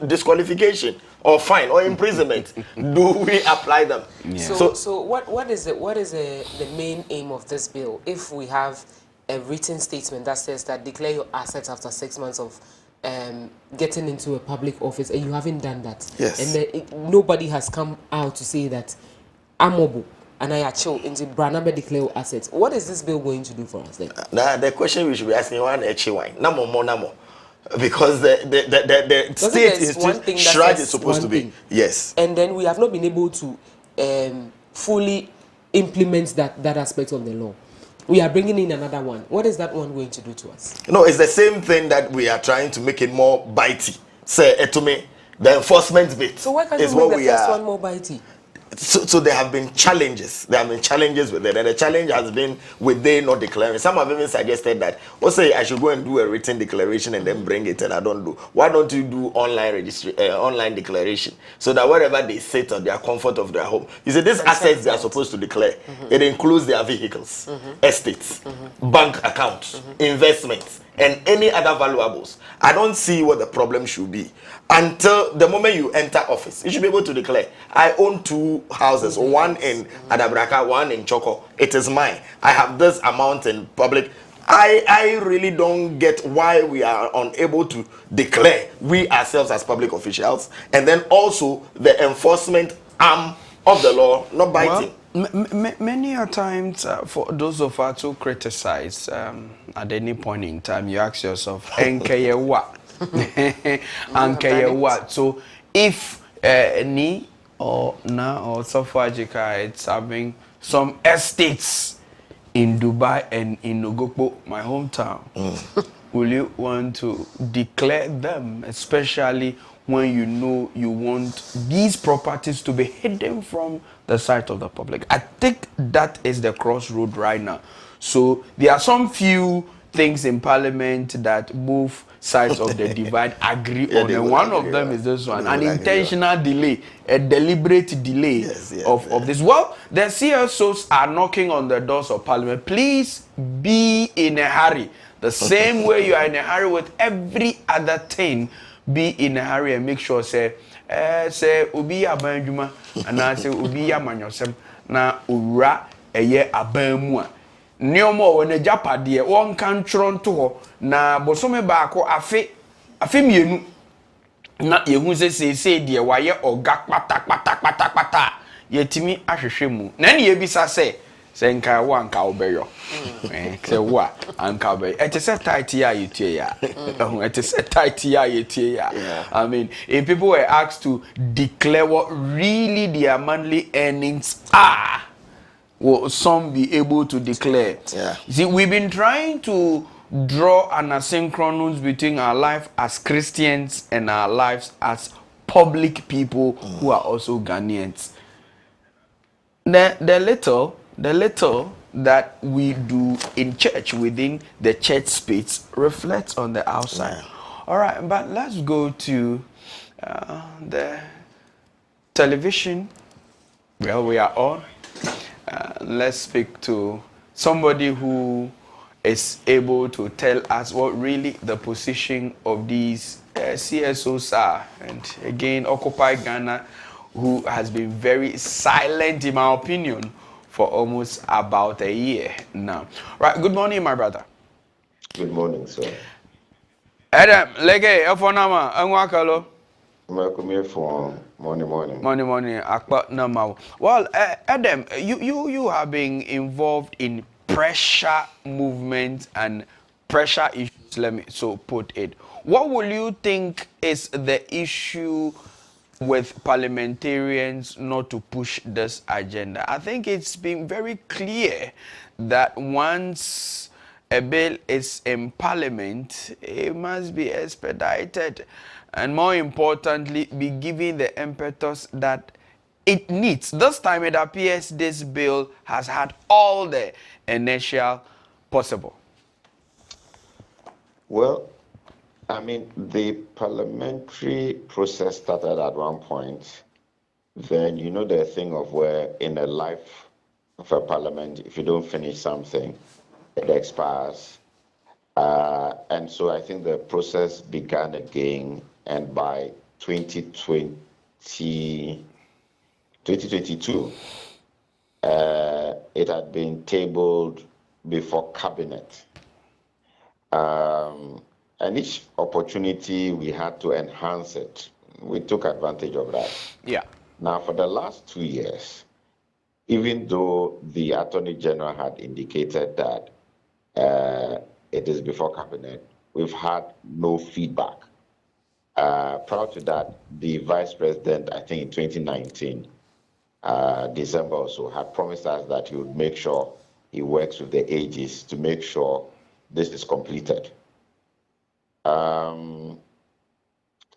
disqualification or fine or imprisonment, do we apply them? Yeah. So what is the main aim of this bill? If we have a written statement that says that declare your assets after 6 months of getting into a public office, and you haven't done that, yes, and nobody has come out to say that Amobu and I chill into Branamba declare assets. What is this bill going to do for us then? The question we should be asking one namo, because the state institution is supposed to be yes, and then we have not been able to fully implement that aspect of the law. We are bringing in another one. What is that one going to do to us? No, it's the same thing that we are trying to make it more bitey. Say to me, the enforcement bit. So why can't you make the first one more bitey? So there have been challenges. There have been challenges with it, and the challenge has been with they not declaring. Some have even suggested that, say I should go and do a written declaration and then bring it, and I don't do. Why don't you do online declaration, so that wherever they sit at their comfort of their home, you see these assets they are supposed to declare. It includes their vehicles, estates, bank accounts, investments, and any other valuables. I don't see what the problem should be. Until the moment you enter office, you should be able to declare, I own 2 houses, one in Adabraka, one in Choco. It is mine. I have this amount in public. I really don't get why we are unable to declare, we ourselves as public officials, and then also the enforcement arm of the law not biting. Well, many a times, for those of us who criticize, at any point in time, you ask yourself, what? So if ni or na or Adzika, it's having some estates in Dubai and in Nogokbo, my hometown, will you want to declare them, especially when you know you want these properties to be hidden from the sight of the public? I think that is the crossroad right now. So there are some few things in parliament that both sides of the divide agree on, and one of them is this one: an intentional delay, a deliberate delay of this. Well, the CSOs are knocking on the doors of parliament. Please be in a hurry. The same way you are in a hurry with every other thing, be in a hurry and make sure say obi abanjuma and I say obi amanyosem na owura eye abamu a nneomo wona japade won kan twron to ho na bosome baako afe mienu na yehu se de waye oga kpata yetimi ahwehwe mu na ne yebisa se nka wo anka obeyo se wo anka obeyo it is a tight ya yetie ya it is a tight ya yetie ya. I mean, if people were asked to declare what really their monthly earnings are, will some be able to declare? See, we've been trying to draw an asynchronous between our life as Christians and our lives as public people who are also Ghanaians. The little that we do in church within the church space reflects on the outside. All right, but let's go to the television. Well, we are on. Let's speak to somebody who is able to tell us what really the position of these CSOs are. And again, Occupy Ghana, who has been very silent, in my opinion, for almost about a year now. Right, good morning, my brother. Good morning, sir. Adam, lege, efonama, enwakalo. Welcome for morning. Morning, akpa nama. Well, Adam, you have been involved in pressure movements and pressure issues, let me so put it. What will you think is the issue with parliamentarians not to push this agenda? I think it's been very clear that once a bill is in parliament, it must be expedited and, more importantly, be given the impetus that it needs. This time it appears this bill has had all the inertia possible. Well, I mean, the parliamentary process started at one point. Then, you know, the thing of where in a life of a parliament, if you don't finish something, it expires. And so I think the process began again, and by 2022, it had been tabled before cabinet. And each opportunity we had to enhance it, we took advantage of that. Yeah. Now, for the last 2 years, even though the Attorney General had indicated that it is before cabinet, we've had no feedback. Prior to that, the Vice President, I think in 2019, December or so, had promised us that he would make sure he works with the AGs to make sure this is completed.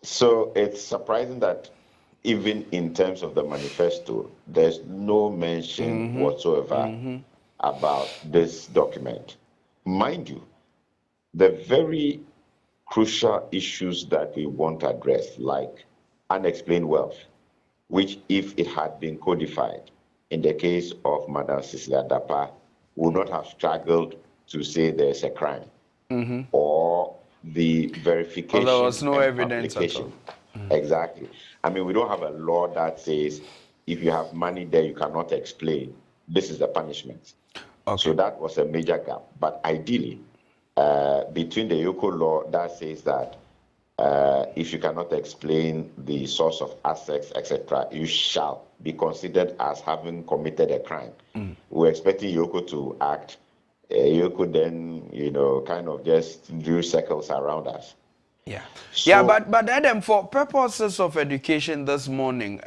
So it's surprising that even in terms of the manifesto, there's no mention whatsoever about this document. Mind you, the very crucial issues that we want to address, like unexplained wealth, which if it had been codified, in the case of Madam 𝗟ici𝗿𝗏, would not have struggled to say there's a crime, or the verification. Well, there was no evidence at all. Exactly. I mean, we don't have a law that says if you have money there, you cannot explain. This is the punishment. Okay. So that was a major gap. But ideally, between the Yoko law that says that if you cannot explain the source of assets, etc., you shall be considered as having committed a crime. We're expecting Yoko to act. Yoko then, you know, kind of just drew circles around us. Yeah. So, yeah, but Adam, for purposes of education this morning,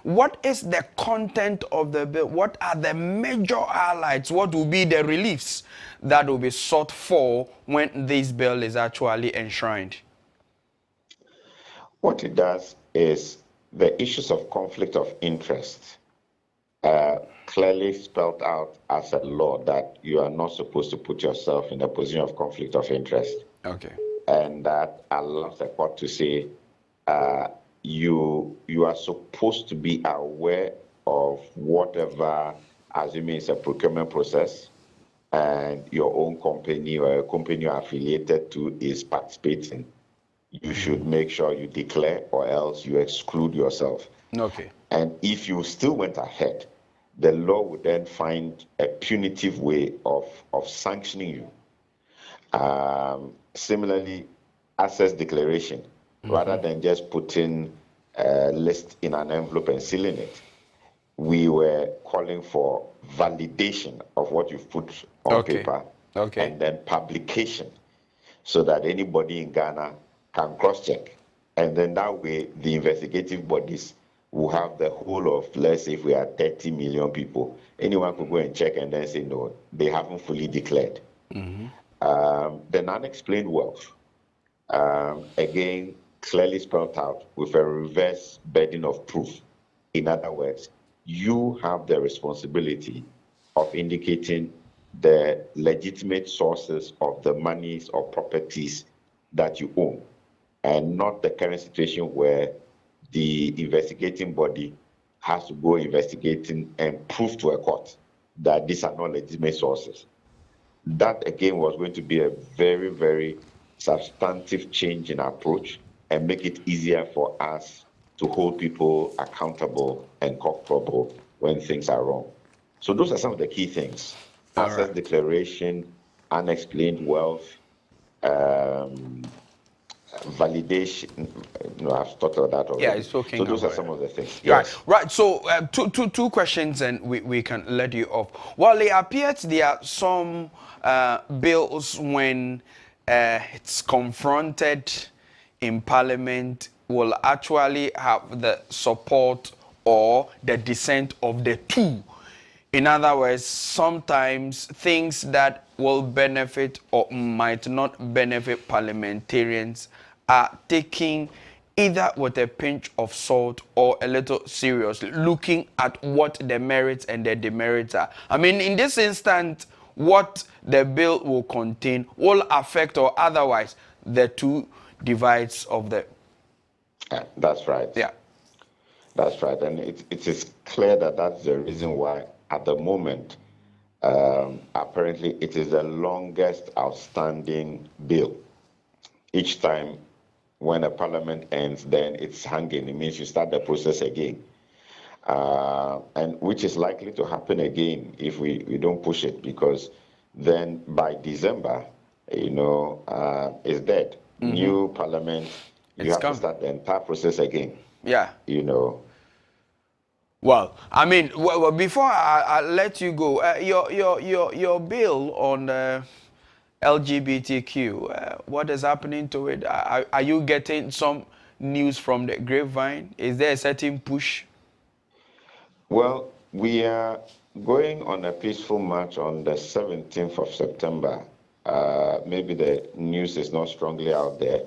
what is the content of the bill? What are the major highlights? What will be the reliefs that will be sought for when this bill is actually enshrined? What it does is the issues of conflict of interest clearly spelled out as a law that you are not supposed to put yourself in a position of conflict of interest. Okay. And that allows the court to say you are supposed to be aware of whatever, assuming it's a procurement process, and your own company or a company you're affiliated to is participating. You should make sure you declare, or else you exclude yourself. Okay. And if you still went ahead, the law would then find a punitive way of sanctioning you. Similarly, access declaration, rather than just putting a list in an envelope and sealing it, we were calling for validation of what you've put on paper, and then publication, so that anybody in Ghana can cross-check. And then that way, the investigative bodies will have the whole of, let's say if we are 30 million people, anyone could go and check and then say, no, they haven't fully declared. The unexplained wealth, again, clearly spelled out with a reverse burden of proof. In other words, you have the responsibility of indicating the legitimate sources of the monies or properties that you own, and not the current situation where the investigating body has to go investigating and prove to a court that these are not legitimate sources. That, again, was going to be a very, very substantive change in approach and make it easier for us to hold people accountable and culpable when things are wrong. So those are some of the key things. Access declaration, unexplained wealth, validation. No, I've talked about that already. Yeah, it's okay. So those are some of the things. Yes. Right. So two questions, and we can let you off. Well, it appears there are some bills when it's confronted in Parliament will actually have the support or the dissent of the two. In other words, sometimes things that will benefit or might not benefit parliamentarians are taken either with a pinch of salt or a little seriously, looking at what the merits and the demerits are. I mean, in this instance, what the bill will contain will affect or otherwise the two divides of the... That's right. Yeah. That's right. And it is clear that that's the reason why, at the moment, apparently it is the longest outstanding bill. Each time when a parliament ends, then it's hanging. It means you start the process again. And which is likely to happen again if we don't push it, because then by December, it's dead. New parliament, you have to start the entire process again. Yeah. Well, I mean, before I let you go, your bill on LGBTQ, what is happening to it? Are you getting some news from the grapevine? Is there a certain push? Well, we are going on a peaceful march on the 17th of September. Maybe the news is not strongly out there,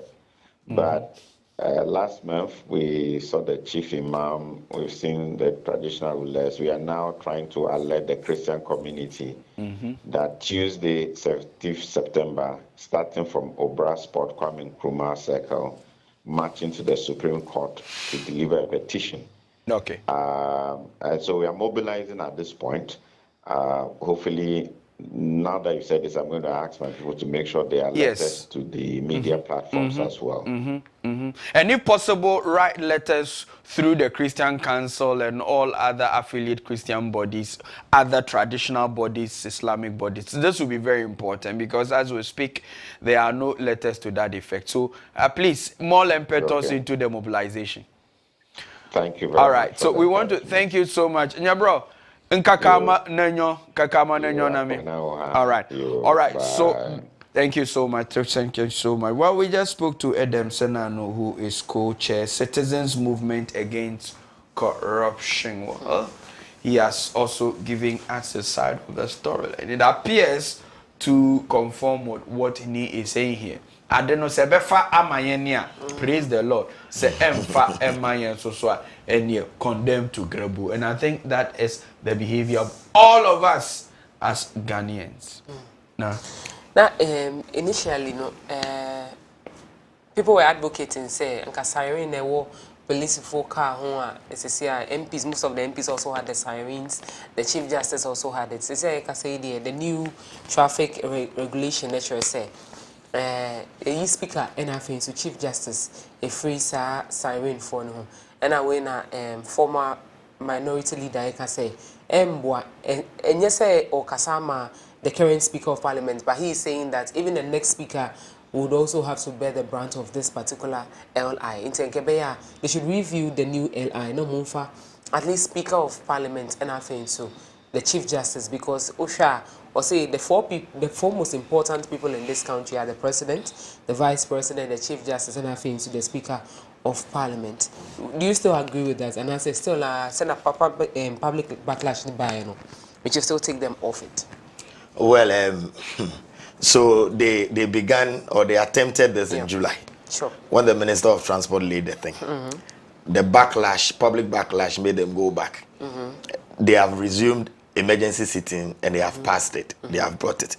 but last month we saw the chief imam, we've seen the traditional rulers. We are now trying to alert the Christian community that Tuesday, 17th September, starting from Obra Sport, Kwame Nkrumah Circle, marching to the Supreme Court to deliver a petition. Okay. And so we are mobilizing at this point. Hopefully, now that you said this, I'm going to ask my people to make sure they are letters to the media platforms as well. And if possible, write letters through the Christian Council and all other affiliate Christian bodies, other traditional bodies, Islamic bodies. This will be very important because as we speak, there are no letters to that effect. So please, more impetus into the mobilization. Thank you very much. All right. So we want to thank you so much. Nyabro, Nkakama nanyo nami. All right. All right. So thank you so much. Thank you so much. Well, we just spoke to Edem Senano, who is co-chair Citizens Movement Against Corruption. Well, he has also given us a side of the story, and it appears to conform with what he is saying here. adeno se befa amayenia. Praise the Lord. Se emfa emayen so and you condemn to grabu. And I think that is the behavior of all of us as Ghanaians. Now, initially, no, people were advocating, say, and siren they were police for car home. MPs, most of the MPs also had the sirens. The Chief Justice also had it. Say, the new traffic regulation that you say. A speaker and I think to Chief Justice a free siren for no. And I went former minority leader, I can say, and yes, or Kasama, the current Speaker of Parliament, but he is saying that even the next speaker would also have to bear the brunt of this particular LI. In Tenkebeya, they should review the new LI, no Mumfa, at least Speaker of Parliament, and I think so, the Chief Justice, because Osha, or say the four most important people in this country are the President, the Vice President, the Chief Justice, and I think so, the Speaker of Parliament. Do you still agree with that? And I say still send a public backlash by which you still take them off it. Well, so they began or they attempted this in July. Sure. When the Minister of Transport laid the thing. The backlash, public backlash made them go back. They have resumed emergency sitting and they have passed it. They have brought it.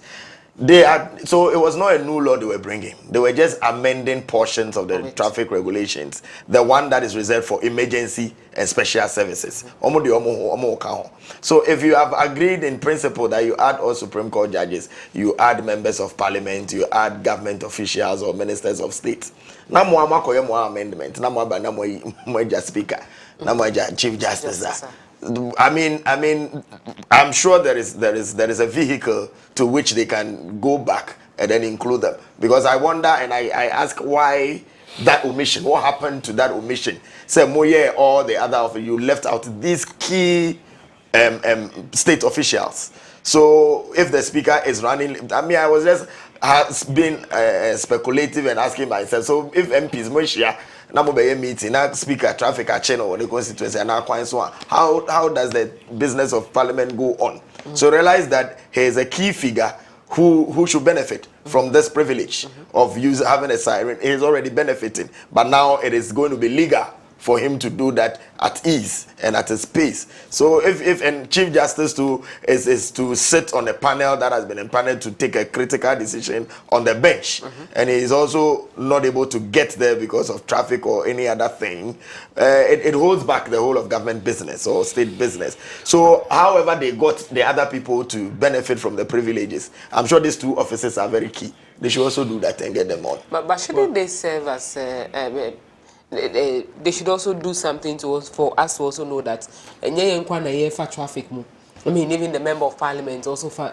So it was not a new law they were bringing. They were just amending portions of the traffic regulations. The one that is reserved for emergency and special services. So if you have agreed in principle that you add all Supreme Court judges, you add members of parliament, you add government officials or ministers of state. Amendment. Speaker. Chief Justice. I mean, I'm sure there is a vehicle to which they can go back and then include them. Because I wonder and I ask why that omission. What happened to that omission? Say Moye or the other of you left out these key state officials. So if the speaker is running, I mean, I was just being speculative and asking myself. So if MPs Moshia. Meeting, not speaker traffic at channel or the constituency and how does the business of parliament go on? So realize that he is a key figure who should benefit from this privilege of having a siren. He is already benefiting, but now it is going to be legal for him to do that at ease and at his pace. So if Chief Justice is to sit on a panel that has been empaneled to take a critical decision on the bench, and he is also not able to get there because of traffic or any other thing, it holds back the whole of government business or state business. So however they got the other people to benefit from the privileges, I'm sure these two offices are very key. They should also do that and get them on. But shouldn't they serve as they should also do something for us to also know that for traffic. I mean, even the member of parliament also for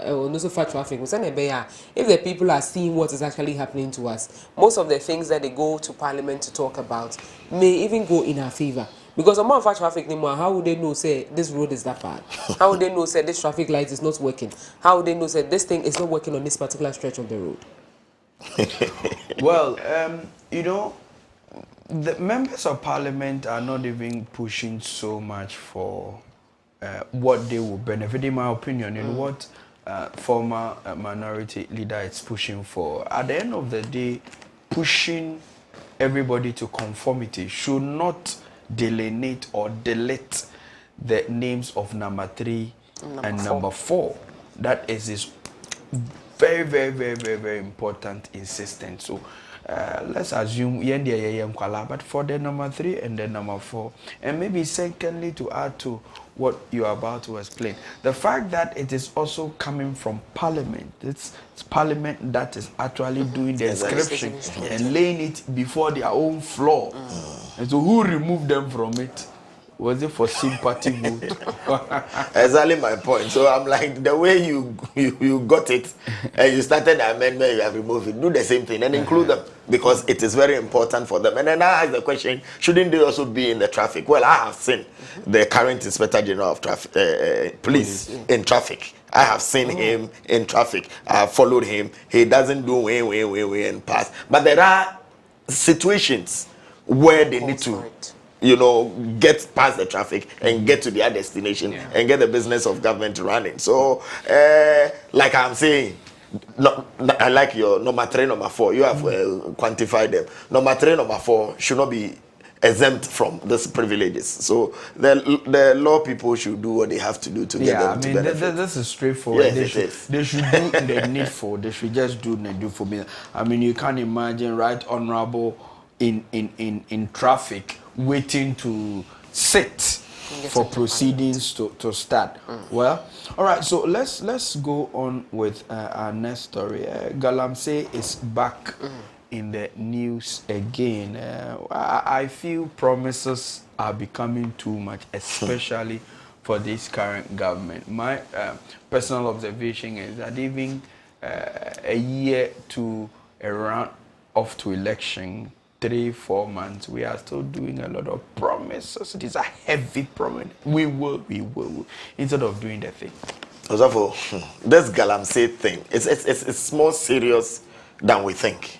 traffic. If the people are seeing what is actually happening to us, most of the things that they go to parliament to talk about may even go in our favor. Because among for traffic anymore, how would they know say this road is that bad? How would they know say this traffic light is not working? How would they know say this thing is not working on this particular stretch of the road? Well, you know, the members of parliament are not even pushing so much for what they will benefit, in my opinion, in what former minority leader is pushing for. At the end of the day, pushing everybody to conformity should not delineate or delete the names of number 3 and number 4. That is his very, very, very, very, very important insistence. So let's assume but for the number 3 and the number 4, and maybe secondly to add to what you are about to explain, the fact that it is also coming from parliament, it's parliament that is actually doing the inscription and laying it before their own floor. And so who removed them from it? Was it for sympathy vote? Exactly my point. So I'm like, the way you got it and you started the amendment, you have removed it. Do the same thing and include them because it is very important for them. And then I ask the question, shouldn't they also be in the traffic? Well, I have seen the current Inspector General of Traffic, Police in traffic. I have seen him in traffic. I have followed him. He doesn't do way and pass. But there are situations where they need to, get past the traffic and get to their destination and get the business of government running. So, like I'm saying, No, I like your number 3, number 4. You have quantified them. Number 3, number 4 should not be exempt from these privileges. So the law people should do what they have to do to get them to benefit. This is straightforward. Yes, They should do the needful. They should just do the needful. I mean, you can't imagine Right Honorable in traffic waiting to sit for proceedings to start. Well, all right, so let's go on with our next story. Galamsey is back in the news again. I feel promises are becoming too much, especially for this current government. My personal observation is that even a year to a round off to election, 3-4 months, we are still doing a lot of promises. These are heavy promises. We will, instead of doing the thing. Also, this Galamsey thing, it's more serious than we think.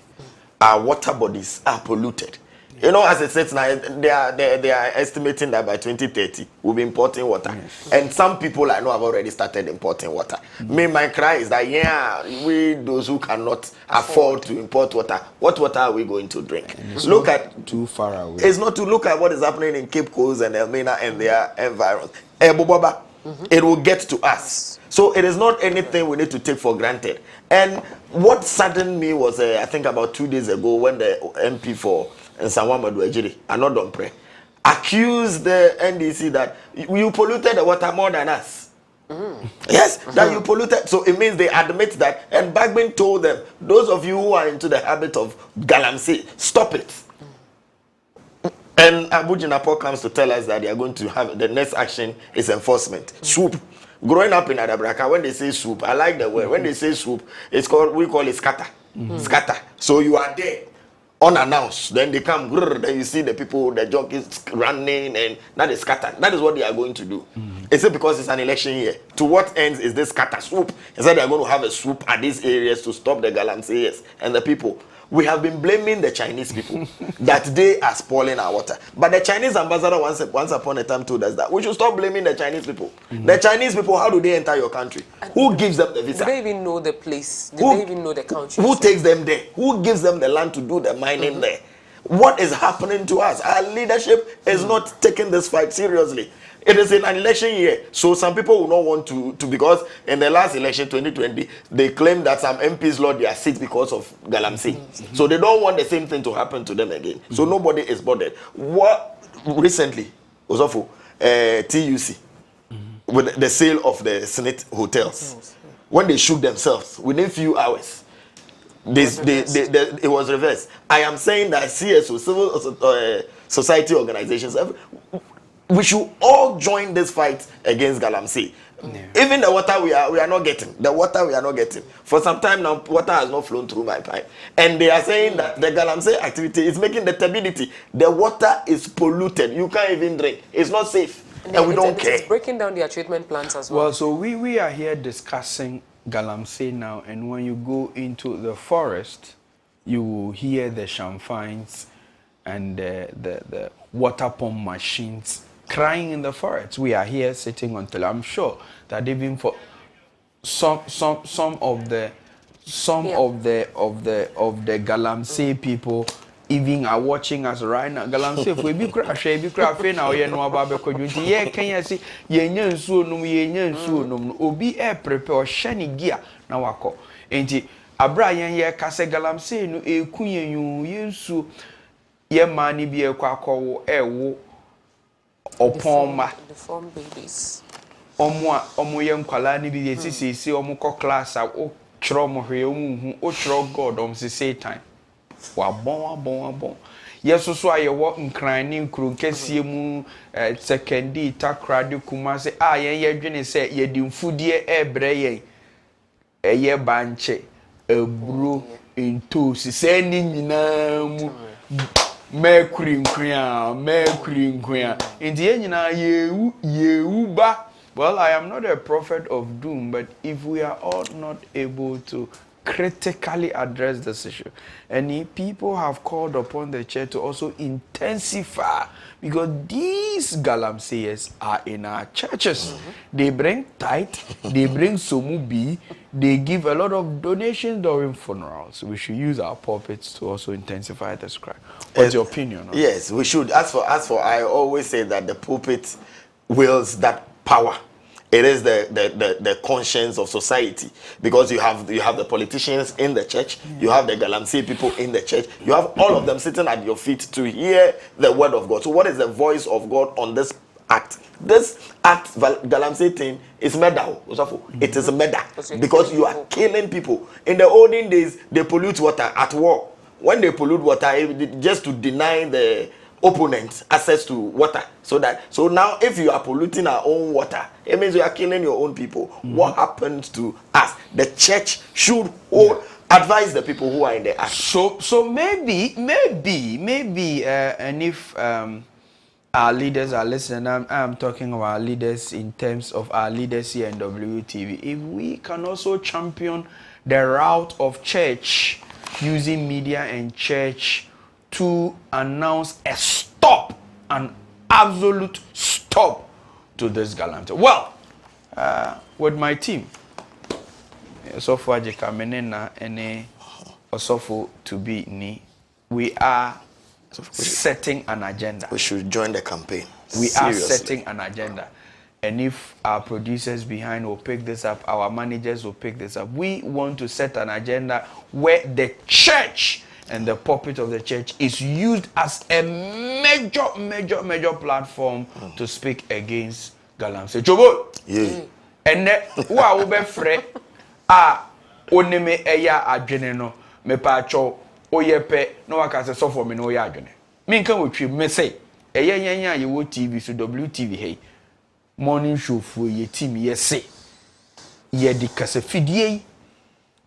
Our water bodies are polluted. You know, as it says now, they are estimating that by 2030 we'll be importing water. Yes. And some people I know have already started importing water. My cry is that we those who cannot afford to import water, what water are we going to drink? Look at too far away. It's not to look at what is happening in Cape Coast and Elmina and their environs. It will get to us. So it is not anything we need to take for granted. And what saddened me was, I think about 2 days ago, when the MP for 𝗟𝗏𝗏𝗿𝗏, Anodonpre, accused the NDC that you polluted the water more than us. Yes, that you polluted. So it means they admit that. And Bagbin told them, those of you who are into the habit of Galamsey, stop it. And Abu Jinapo comes to tell us that they are going to have the next action is enforcement. Swoop. Growing up in Adabraka, when they say swoop, I like the word. When they say swoop, we call it scatter. Scatter. So you are there, unannounced. Then they come, then you see the people, the jockeys running, and that is scatter. That is what they are going to do. Is it because it's an election year? To what ends is this scatter swoop? Is that they are going to have a swoop at these areas to stop the Galamseyers and the people? We have been blaming the Chinese people that they are spoiling our water. But the Chinese ambassador once upon a time told us that we should stop blaming the Chinese people. The Chinese people, how do they enter your country? Who gives them the visa? Do they even know the place? Do they even know the country? Who takes them there? Who gives them the land to do the mining there? What is happening to us? Our leadership is not taking this fight seriously. It is an election year, so some people will not want to because in the last election, 2020, they claimed that some MPs lost their seats because of Galamsey. So they don't want the same thing to happen to them again. So nobody is bothered. What recently was awful, TUC, with the sale of the Senate hotels, when they shook themselves within a few hours, it was reversed. I am saying that CSO, civil society organizations, we should all join this fight against Galamsey. Even the water we are not getting. The water we are not getting. For some time now, water has not flown through my pipe. And they are saying that the Galamsey activity is making the turbidity. The water is polluted. You can't even drink. It's not safe. And we don't care. It's breaking down their treatment plants as well. Well, so we are here discussing Galamsey now. And when you go into the forest, you will hear the champagnes and the water pump machines crying in the forest. We are here sitting until I'm sure that even for some of the Galamsey people even are watching us right now. Galamsey if we be crash now you know about because yeah can you see ye nsuo no obi prepare shani gear na wako enti abra ye kase Galamsey no eku yensu ye mani bi ekwakowo ewo Opoma the form babies. Omo ye nkwala ni bi sisi omo ko class a o chro mo hwe omu o chro god se Satan wa bon yeso so aye wo nkran ni nkru nkesie mu sekendi takrade kuma se ye dwene se ye di mfudie ebre ye eye banche eburo entosi se ni nyina mu Mercury nkria India nyina yewu ba. Well, I am not a prophet of doom, but if we are all not able to critically address this issue, and people have called upon the church to also intensify because these galamseyers are in our churches. They bring tithe, they bring somubi, they give a lot of donations during funerals. We should use our pulpits to also intensify this cry. What's your opinion on Yes, we should. As for I always say that the pulpit wields that power. It is the conscience of society, because you have the politicians in the church, you have the galamsey people in the church, you have all of them sitting at your feet to hear the word of God. So what is the voice of God on this act? This act, galamsey thing, is murder. It is murder, because you are killing people. In the olden days, they pollute water at war. When they pollute water, just to deny the opponent access to water, so now if you are polluting our own water, it means you are killing your own people. What happens to us? The church should advise the people who are in the act. So maybe and if our leaders are listening, I'm talking about our leaders in terms of our leaders here in WTV, if we can also champion the route of church using media and church to announce a stop, an absolute stop to this galamsey. Well, with my team, 𝗟𝗲𝗍𝗘 menena ene osofo to be ni, we are setting an agenda. We should join the campaign. We are setting an agenda. And if our producers behind will pick this up, our managers will pick this up. We want to set an agenda where the church and the pulpit of the church is used as a major platform to speak against galamsey. Chobo. Yeah. And wa wo be frɛ a oneme eya adwene no me pa cho oyepe no waka se sofo me no oya adwene. Me nka wotwe me say eya yanya ye wo TV so 𝗟𝗏𝗘 morning show fu ye team ye say ye di kase fidie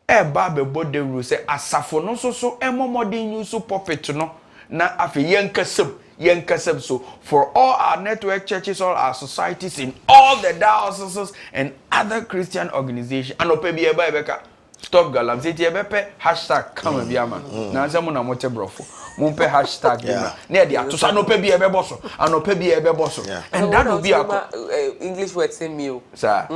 eba be bode ru se asafo no so emomodin use pulpit no na afi yenkasem so for all our network churches, all our societies in all the dioceses and other Christian organizations, and opebi eba ebeka stop galamsey ti ebepe hashtag come biama na nse mu na mote brofo mumpe hashtag na dia to so anopebi ebeboso and that will be a English word same meal sir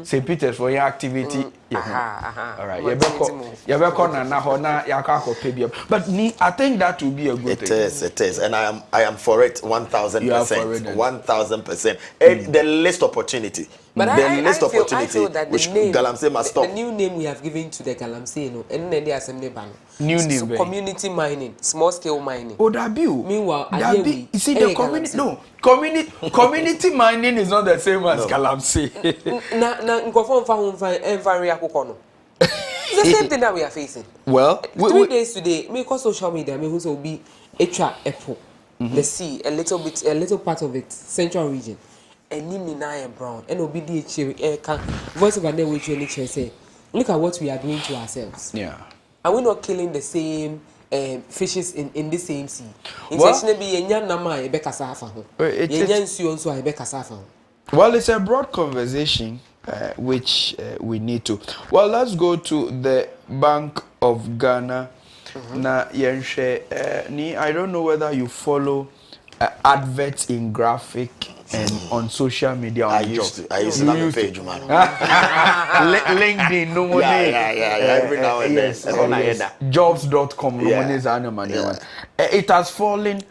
St. Peter's for your activity. All right, yebeko na ho na yakako pebi, but I think that will be a good thing. It is, and I am for it 1,000%. 1,000%. The least opportunity. But I feel that which galamsey must stop. The new name we have given to the galamsey, and then the assembly ban. New name, so community mining, small scale mining. Oh, that be. Meanwhile, you see the community. No, community mining is not the same as galamsey. It's the same thing that we are facing. Well, 3 days today, because social media, me who will be Apple, the sea, a little part of it, central region. And Nina and Brown, and OBDH, voice of a name which you say, look at what we are doing to ourselves. Yeah. Are we not killing the same fishes in the same sea? Intentionally, well, it's a broad conversation which we need to. Well, let's go to the Bank of Ghana. Na yenhwe I don't know whether you follow adverts in graphic and on social media. I used to have a page, man. LinkedIn, no one. Every now and then. Jobs.com, it has fallen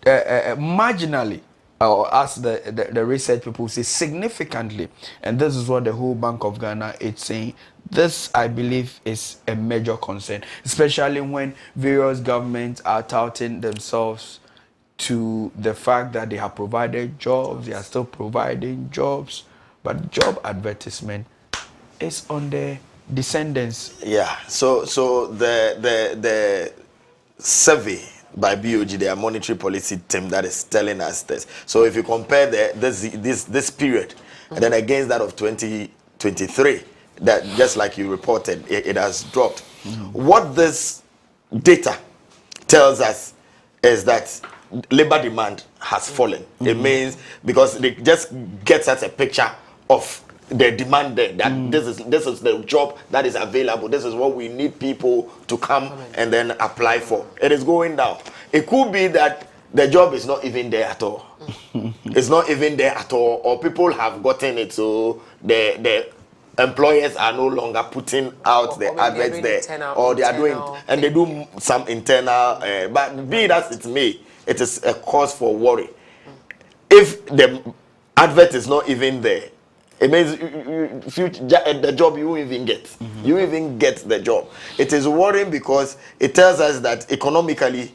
marginally, or as the research people say, significantly. And this is what the whole Bank of Ghana is saying. This, I believe, is a major concern, especially when various governments are touting themselves to the fact that they have provided jobs, they are still providing jobs, but job advertisement is on the descendants. Yeah. So the survey by BOG, their monetary policy team, that is telling us this. So if you compare this period and then against that of 2023, that just like you reported, it has dropped. What this data tells us is that labor demand has fallen. It means because it just gets us a picture of the demand there, that this is the job that is available. This is what we need people to come and then apply for. It is going down. It could be that the job is not even there at all. It's not even there at all, or people have gotten it, so the employers are no longer putting out the adverts there, or they are doing, and they do some internal, but be that it may, it is a cause for worry. If the advert is not even there, it means the job you even get. You even get the job. It is worrying because it tells us that economically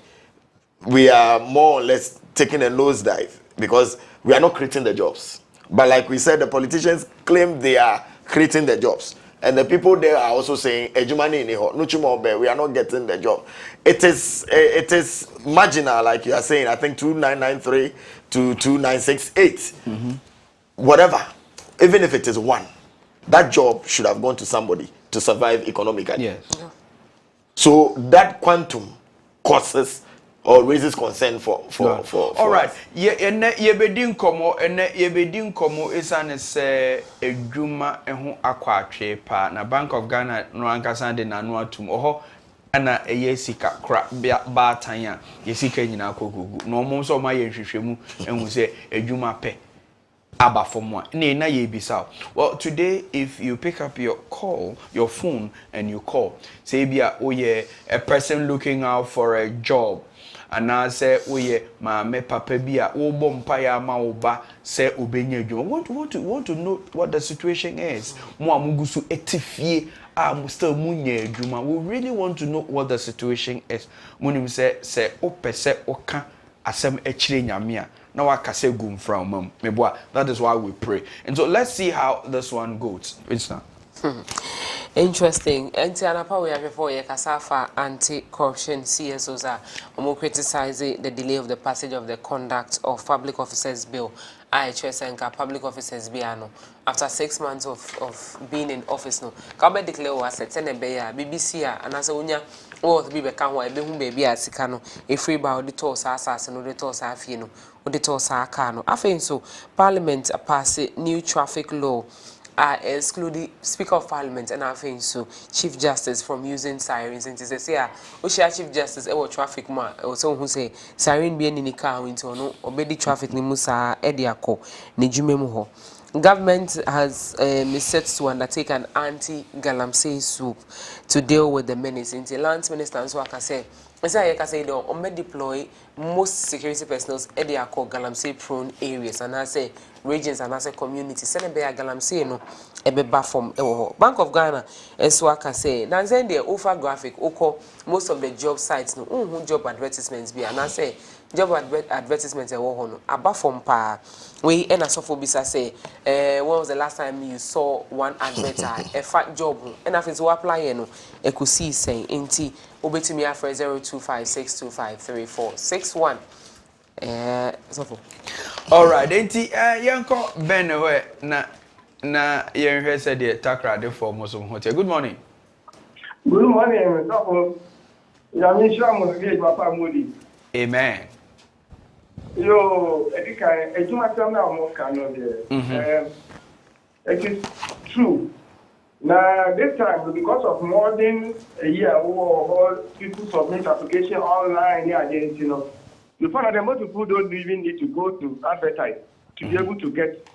we are more or less taking a nosedive because we are not creating the jobs. But like we said, the politicians claim they are creating the jobs. And the people there are also saying, we are not getting the job. It is marginal, like you are saying. I think 2993 to 2968. Whatever. Even if it is one, that job should have gone to somebody to survive economically. Yes. So that quantum causes or raises concern for all right. us. Ye bedin komo isane se edwuma eho akwatwe pa na Bank of Ghana no ankasa de nanu atum oho ana eye sika kra ba tanya ye sika nyina akogugu no mo so ma ye hwehwemu ehu se edwuma pe aba fomwa na ye bisa. Well, today if you pick up your phone and you call, say bia oye a person looking out for a job, and I say oye ma me papa bia wo bompa ya ma oba say obenya adwuma, want to know what the situation is. Mo amugusu etifie still munye adwuma. We really want to know what the situation is. Munim say opese oka asem echire nyame now I can say gum from that is why we pray. And so let's see how this one goes. Vincent. Interesting. Antianapa we have before Kasafa anti-corruption CSOs are criticizing the delay of the passage of the Conduct of Public Officers Bill. IHS and Public Officers Biano after 6 months of being in office no. Kabe declare was a tenebeya BBC and as a unya or the baby can be whom baby as Sikano, a free bow the toss assassin or the toss afino or the toss arcano. I think so. Parliament pass new traffic law. Excluding Speaker of Parliament and I think so Chief Justice from using sirens and to say Chief Justice traffic ma or so who say siren be any car into no obedi traffic ni musa ediako ni jumemu. Government has set to undertake an anti-galamsey soup to deal with the menace. In the Lands Minister and so I can say deploy most security personnel at their galamsey prone areas and I say regions and I say communities. Send be a galamsey no ebe from Bank of Ghana and so I can say now then the offer graphic most of the job sites no job advertisements be and I say job advertisements above from pa we and as bisa say when was the last time you saw one advert a fat job and I think so apply no e could see saying inti obetimi afre 0256253461 all right enti yanko ben we na yenhwe said the takrade for mosom hotel. Good morning. Good morning, Dr. Yamisha Mosgate Papa Modi. Amen. Yo, Adzika, it is true. Now, this time, because of more than a year, all people submit application online, you know, you find that most people don't even need to go to advertise to be able to get.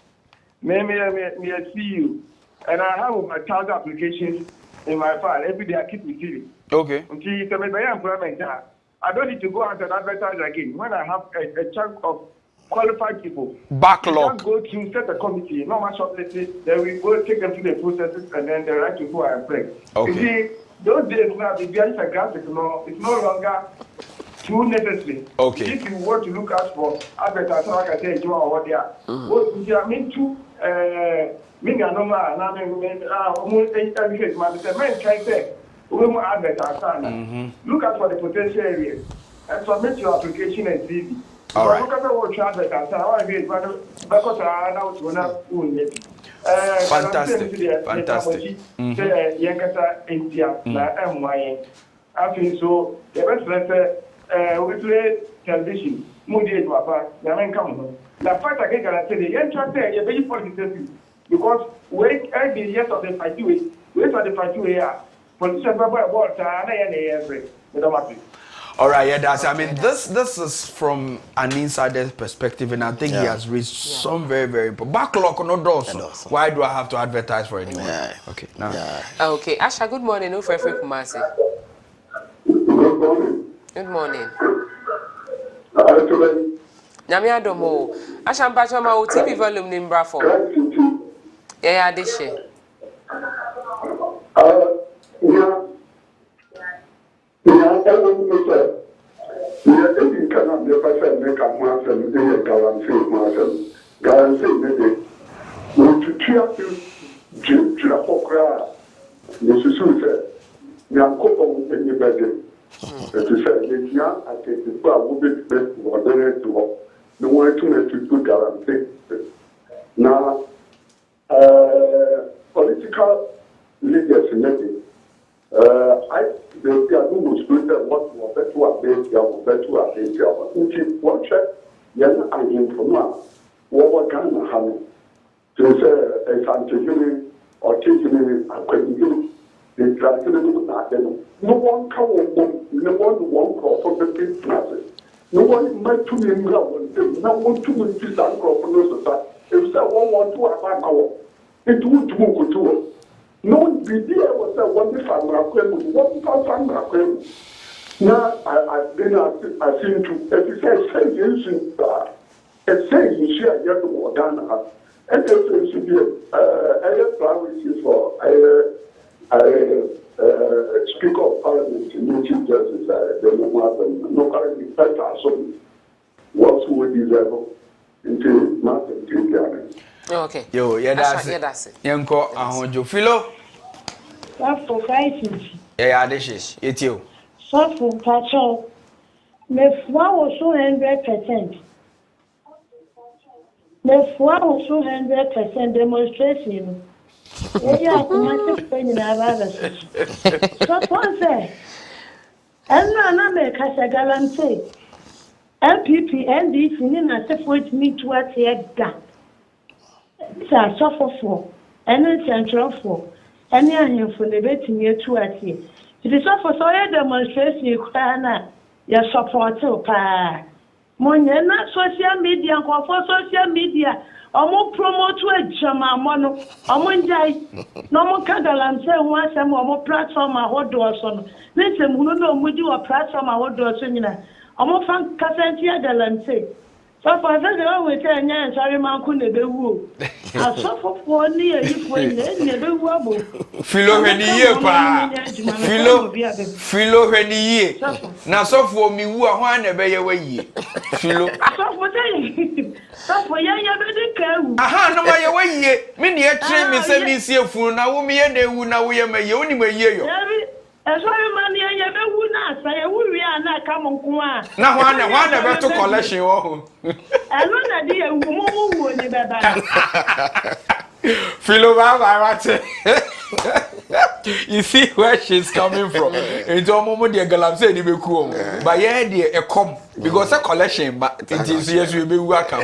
May I see you? And I have over 1,000 applications in my file. Every day I keep receiving. Okay. Until my employment, I don't need to go out and advertise again. When I have a chunk of qualified people, backlog. Go to set a committee, normal shortlisting, then we go take them through the processes and then the right to who I employ. Okay. You see, those days now, the behind a graphic, it's no longer too necessary. Okay. If you want to look out for advertising, like I say, you are what they are. I mean, to me, I know, look out for the potential areas and submit your application and CV. All right. Fantastic. Fantastic. I think so. The best we play television. The fight against the very politics because wait every years of the fight wait for the fight politicians All right, yeah, that's. I mean, this is from an insider's perspective, and I think he has raised some very, very important. Backlog no doors. Why do I have to advertise for anyone? Yeah. Okay, now. Yeah. Okay, Asha, good morning. No for Kumasi. Good morning. Nyame adomo. Asha mpacho ma TV volume ni mbra for. Yeah, adishe. Now, political leaders in it, they are doing what was better to update your better to update your. One check, young Arhin from now, what kind of honey? To say a scientific or teaching a question, they try to do that. No one can no one call for the business. No one might to me, no one to me, this uncle for no society. If someone want to have an hour, it would move to it. No one be there was a wonderful family. What family? Now, I've been asking to, if you say, you share your Ghana, and if it should be a priorities for Speaker of Parliament, Chief Justice, no currently better, so what would deserve into Martin. Okay. Yo, yeah, that's it. Yanko, Ahonjo Philo. What for fighting? Yeah, this is it. You. So for patrol, me was so 100%. Me was so 100% demonstration. We are coming in our others. So one say, and no make us a guarantee. MPP and this in a separate me to what he had done. It's a suffer for, and it's central for, and you're for the betting you to at here. It is all for so a demonstration you can, your support to pa. Monyana social media, and for social media, or more promote to a jama mono, or Monjay, no more candle and say once and more platform, I hold doors on. Listen, who know would you a platform, I hold doors in. I'm fan Cassantia de Lance. So for the always say, yes, sorry, man couldn't be woo. I suffer for near you for never wobble. Philo when ye pa. Philo when ye. Now so for me who are one a better way. Philo. I saw for saying. So for ya better. Aha, no my way. Many a train me send me see a fool now, me and they would now we are my only way. As well, money, I never would not say, we are not coming. Now, one about to collection. I know idea who would you see where she's coming from. It's almost the galam said, be cool. But yeah, dear, a come because a collection, but it is yes, we be welcome.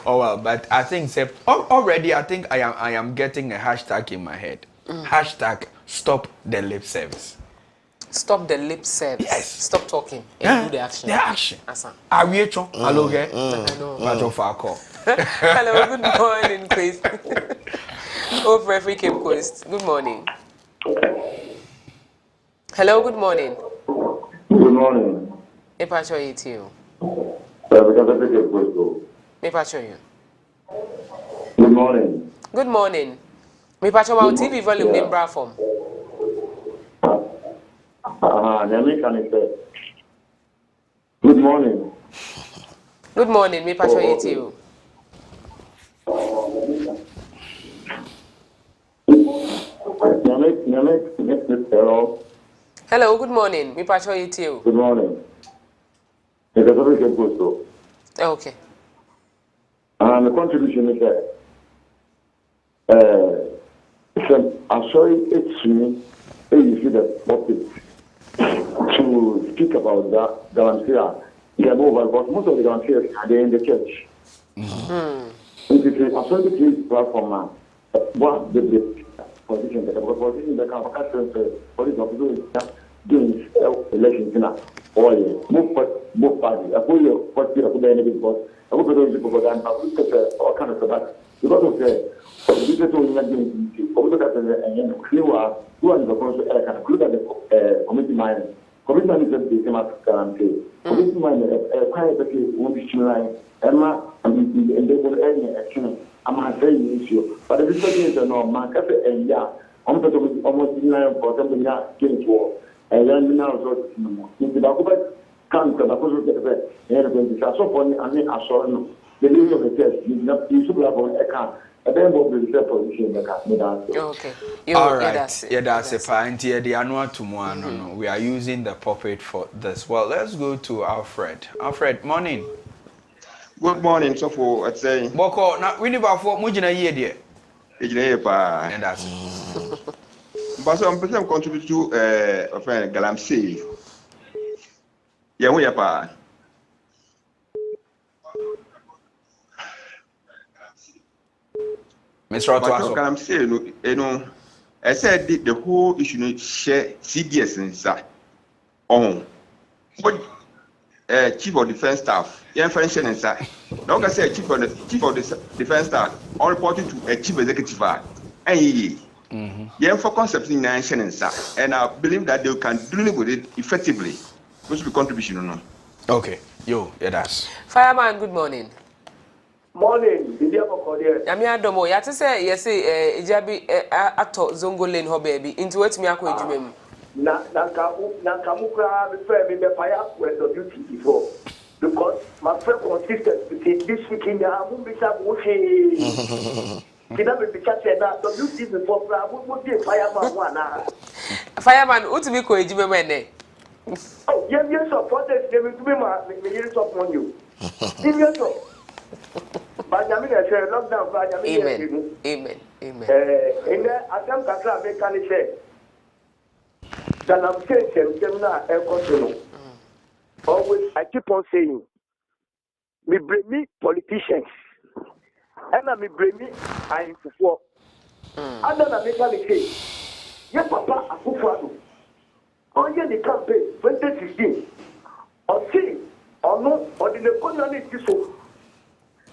Oh, well, but I think already, I think I am getting a hashtag in my head. Hashtag stop the lip service. Stop the lip service. Yes. Stop talking and do the action. The action. Are we at hello, okay? Hello, good morning, Chris. Oh, for every Cape Coast. Good morning. Hello, good morning. Good morning. Me pacho you too. Me pacho you. Good morning. Good morning. Me pacho my TV volume name bra form. Good morning. Good morning, me pacho you too. Hello, good morning. Me pacho you too. Good morning. Okay. The contribution is I'm sorry, it's me. You see the topic to speak about that Galantia. Get over, but most of the Galantias are there in the church. I'm sorry to please platform what the position that because position that can for this officer doing elections now. oil, both parties. I put your first year of the enemy because I would go to propaganda, I would look at all kind of tobacco. Because of the business owner, I would look at the who are the constant air can look at the committee mine. Committee mine is the same as guarantee. Committee mine, a quiet won't be line, Emma, and they will end the action. I'm saying issue, but the reason is no man, and yeah, almost in line for something that came to war. And then now, so in the Bakuba can't come up with the and so for and I saw no. The news of the test, you should have on a car. And then what will the position in the car? Okay. All right. Yeah, that's a point. Yeah, the annual tomorrow. No. We are using the puppet for this. Well, let's go to Alfred. Alfred, morning. Good morning, so for at saying. Boko, now we need about 4 mujina year, dear. And that's but some person contribute to a friend Galamsey. Yeah, we are pa. Mr. But Galamsey, you know, I said the whole issue share CDS inside. Oh, what chief of defense staff, yeah, French inside. Now I say chief of the defense staff, all reporting to a chief executive. Yeah, for concepts in nation and I believe that they can deal with it effectively. Which will contribution or no? Okay, yo, yeah, that's Fireman, good morning. Morning, did you have a cordial? Yamia Domo, ya to say, yes, Jabi ato zongo lane ho baby, into what me akwe jumem. Nakamuka refer me the fire when the duty before. Because my friend consistent with this week in the Amumbisa Wushi. The duty before would be a fireman one. Fireman, what to be ko ejumem. Oh, yes, of course, they will be my years of on you. Yes, Amen. Amen. Amen. In the Adam Kaka, they can say that I'm saying, them always, I keep on saying, me bring me politicians, and I me bring me I for. And then I make a say, yes, Papa, I put on the campaign 2016, or see, or no, or the economy so.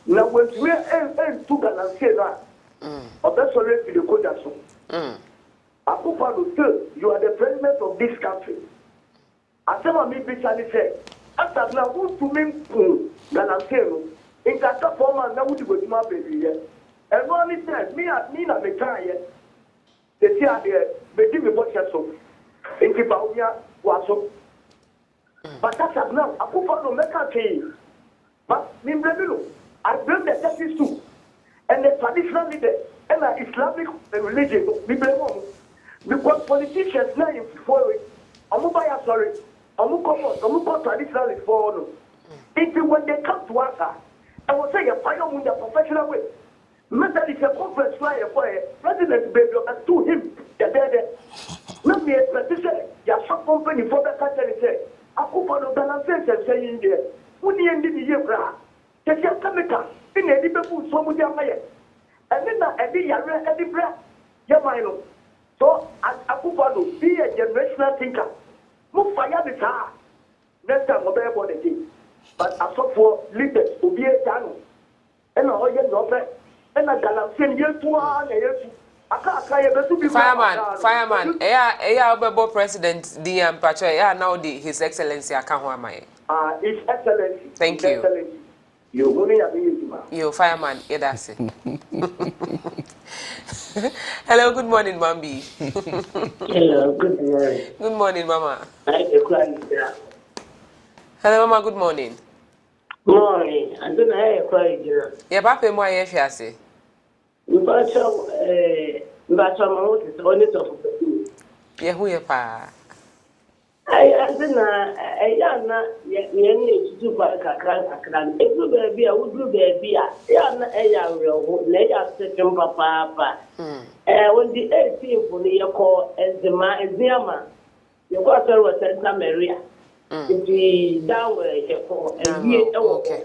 Now, when we are to Galanse, or that's already the Kodaso. Akufo, you are the president of this country. I tell me, Vincent said, after now, who to me, Galanse, in that form, now would you go to my baby? And one said, me at Nina Mekaya, the Tia, they give me what you're so. In Kibaunia, was so. But that's now, Akufo, make a change. But, Nimbredo. I blame the churches too, and the traditional leaders, and the Islamic religion, because politicians now in for it, I'm sorry, I'm traditionally for if when they come to us, I will say a final with a professional way. Method is a conference flyer for a president baby to him, the dead. Not me a petition, your shop company for the country say, I could follow the nonsense and say in there, when the end of the year. The Kameka, in a different so much and then I did a different Yamino. So, as Akufano, be a generational thinker. Move fire the car. Next time, whatever the thing. But as for leaders to be a channel, and all your daughter, and a Galaxian year to one, Fireman, Oberbo President DM Pacha, now His Excellency Akahwamai. His Excellency. Thank you. Excellency. You fireman, that's it. Hello, good morning, Mambi. Hello, good morning. Good morning, Mama. Hello, Mama, good morning. Morning. I don't know how you yeah, Papa, my yes, but on it of yeah, who you pa? I don't know. You do back a crank. If you baby, I would do baby. Lay up second papa. When the 18th for the call as the man is the man, you got her with Santa Maria. If we down where you call and okay.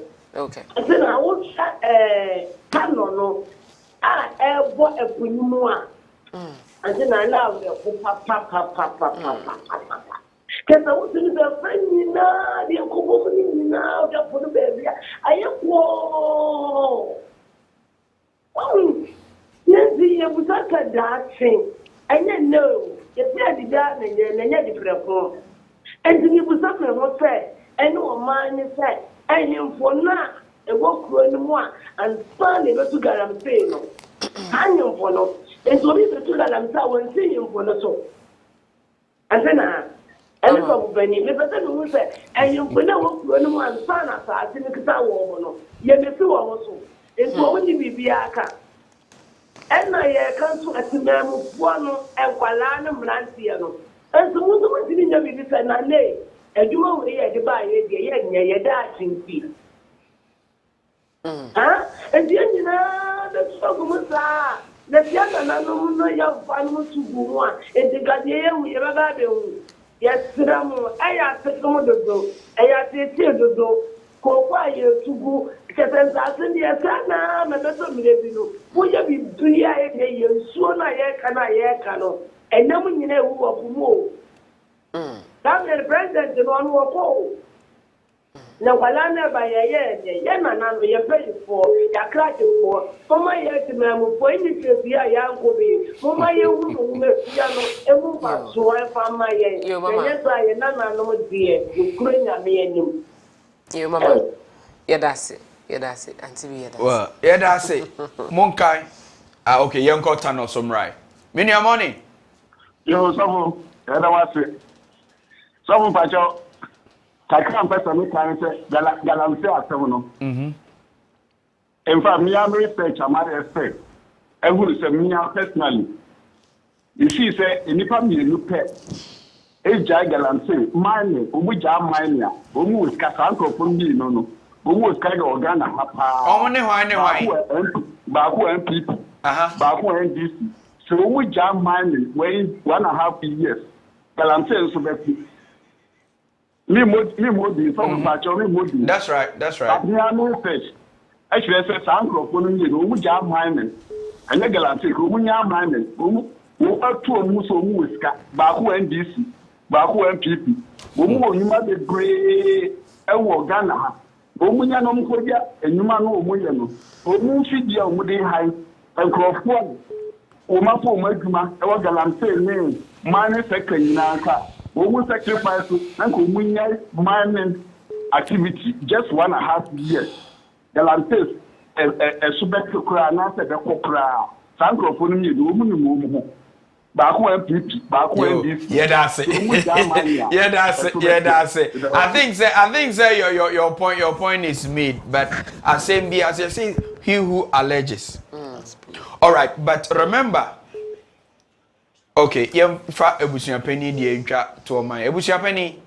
I said, I would no. What a punua. And then I love you, papa. Because I was in the friend now, the community now, just for the baby. I am whoa. Yes, you was at that thing. And then no, if you had the done and then you different form. And then you was up and what said, and no man said, I am for now, and walk through more, and finally go to Galamsey. I am for no, and so we to Galamsa and see him for no so. And then and from Benny, Mr. Who said, and you put no one son as I think it's a woman. You may see also. It's only be a car. And I come to a Timam, one and Walana Brantiano. And so what did you be this and a day? And you over here to buy your dashing feet. Huh? And then you know, the struggle the young and I know your family to go on. And the Gadia, we ever got them. Yes, I have to come to go. I have to see the door. Go to go. Because I said, yes, I am a little bit. Would you be doing it? Soon I can. And no one you know who are more. That's the president, the one who are called. Now, while I never buy a year, you're paying for, you're cracking for my year to me, for any young will be, for my young woman, and move up so I found my year. Yes, I am not no dear, you couldn't have me and you. You, Mamma. Yeah, that's it. Yeah, that's it. Auntie, well, yeah, that's it. Monkai. Okay, young cotton or some right. Many money. Yo, some, I don't want to. Some Pacho, I can't pass a meeting and say, Galamsey at 7. In fact, me, I'm research, I'm at a I will say, me, personally. You see, say, in the family, you pay. Ejai Galamsey, mine, Umuja mine, Umu is Casanco from me, no. Umu is kind of organa, only why, Baku and people, Baku and DC. So Umuja mine, wait 1.5 years. Galamsey is so better. Me modi, some Pacho, me modi. That's right. Me are no fish. Actually, I said, Sanko, Umuja mine, and the Galamsey, Umuja mine, Umu are two Muso Muska, Baku and DC. Baku and people. Woman, you might be great. I will Ghana. Woman, no Mukodia, and you man no Muyano. Woman, feed your Mudi high and Crawford. Woman, for Magma, I was Galamsey name. Mine second Nanka. Woman sacrifice and Kumunya mining activity just 1.5 years. Galamsey, a super cry, not a copra. Sanko for me, the woman. Baku and people, Baku and this. Yeah, that's it. Yeah, that's it. I think your point is made, but as you say, he who alleges. All right, but remember. Okay, yeah, Abusia Penny, the to my Abusia Penny.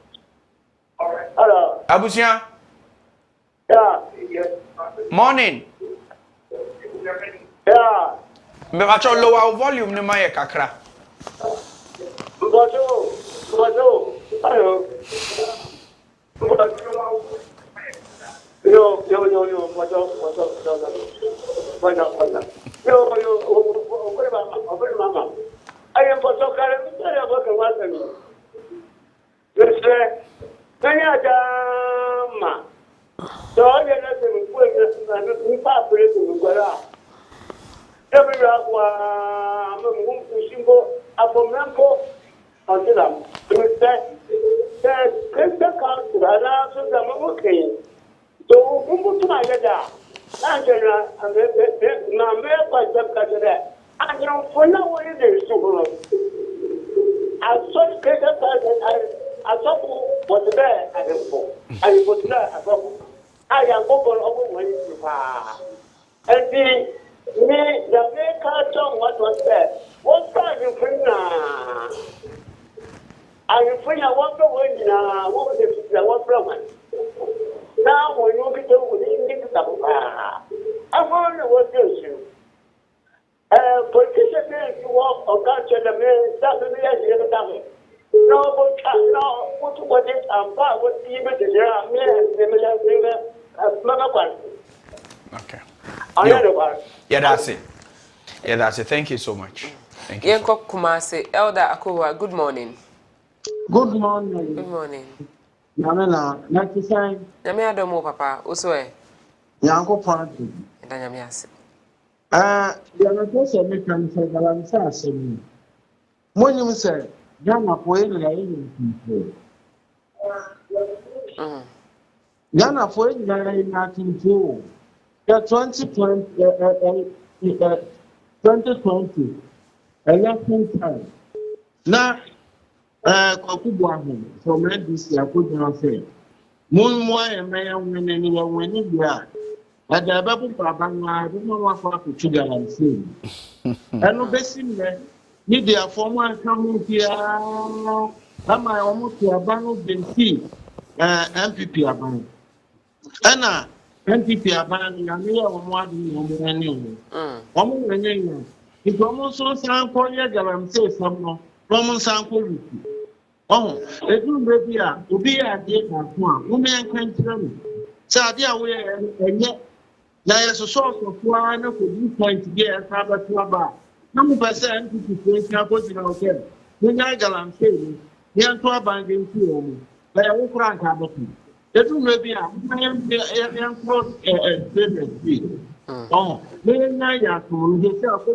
Hello. Abusia. Yeah. Morning. Yeah. Me watch lower volume ni my kakra. Hello. I am for so Okay. Yeah, that's it. Thank you so much. Thank you. Kumasi, Elder Akowa, good morning. Good morning. Good morning. Yamina, like you say, Yami Adomo, Papa. Also, Yanko Party. and Yamias. The other person may come say that I'm saying. When you say, Yana Poe, Yana Poe, nothing to the 2020 election time. Now, Quarcoo from NDC, I could not say. Moon more and when anyone winning there. At the Babu Babanga, I don't know what for sugar and say. And no basin there. Need their former coming here. Am I almost to a ban of Vincent, MPP Aban. Anna, MPP Aban, and me are more than anyone. Almost anyone. It's almost so sound for your galam say some Roman sample. Oh, it will be a dear one. Women can't tell me. Sadia, we and yet. There is a source of one for this point to get a private about. Number percent to place your position out there. When I galam saying, young to a banking to but I will crank about you. It will be a young close oh, when I have to yourself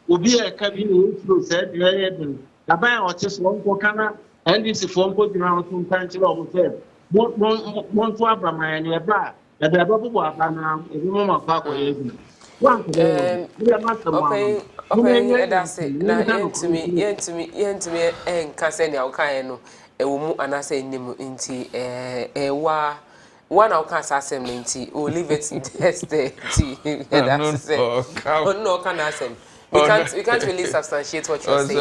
will be a cabin who said, the buy or just one for Cana, and this is for putting out some time to almost one for Abraham and your bar. The Babu now, if you want to talk okay, that's it. Now, to me, and Cassania, Okayano, a woman, and I say, Nimu inti, one of Cassasem, or leave it Thursday. That's it. Oh, no, can I say? We can't really substantiate what you're saying.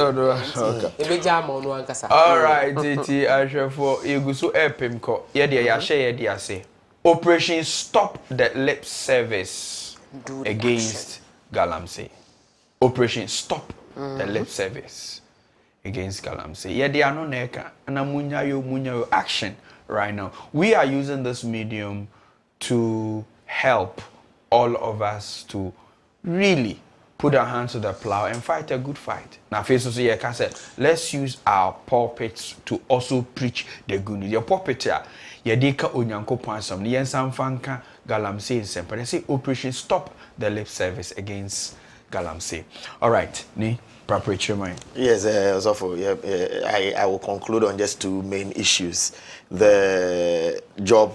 All right, Titi, I shall for you so epimco. Yedia, share Yedia. Operation Stop the Lip Service against Galamsey. Operation Stop the Lip Service against Galamsey. Yeah, they are no neka and munyayo action right now. We are using this medium to help all of us to really put our hands to the plow and fight a good fight. Now, face also, yeah, let's use our pulpits to also preach the good news. Your pulpit here. Yadika Onyanko Pansam, the Yensan Fanka, Galamsey, and Semper. They say Operation Stop the Lip Service against Galamsey. All right, Ni, preparatory mind. Yes, I will conclude on just two main issues. The job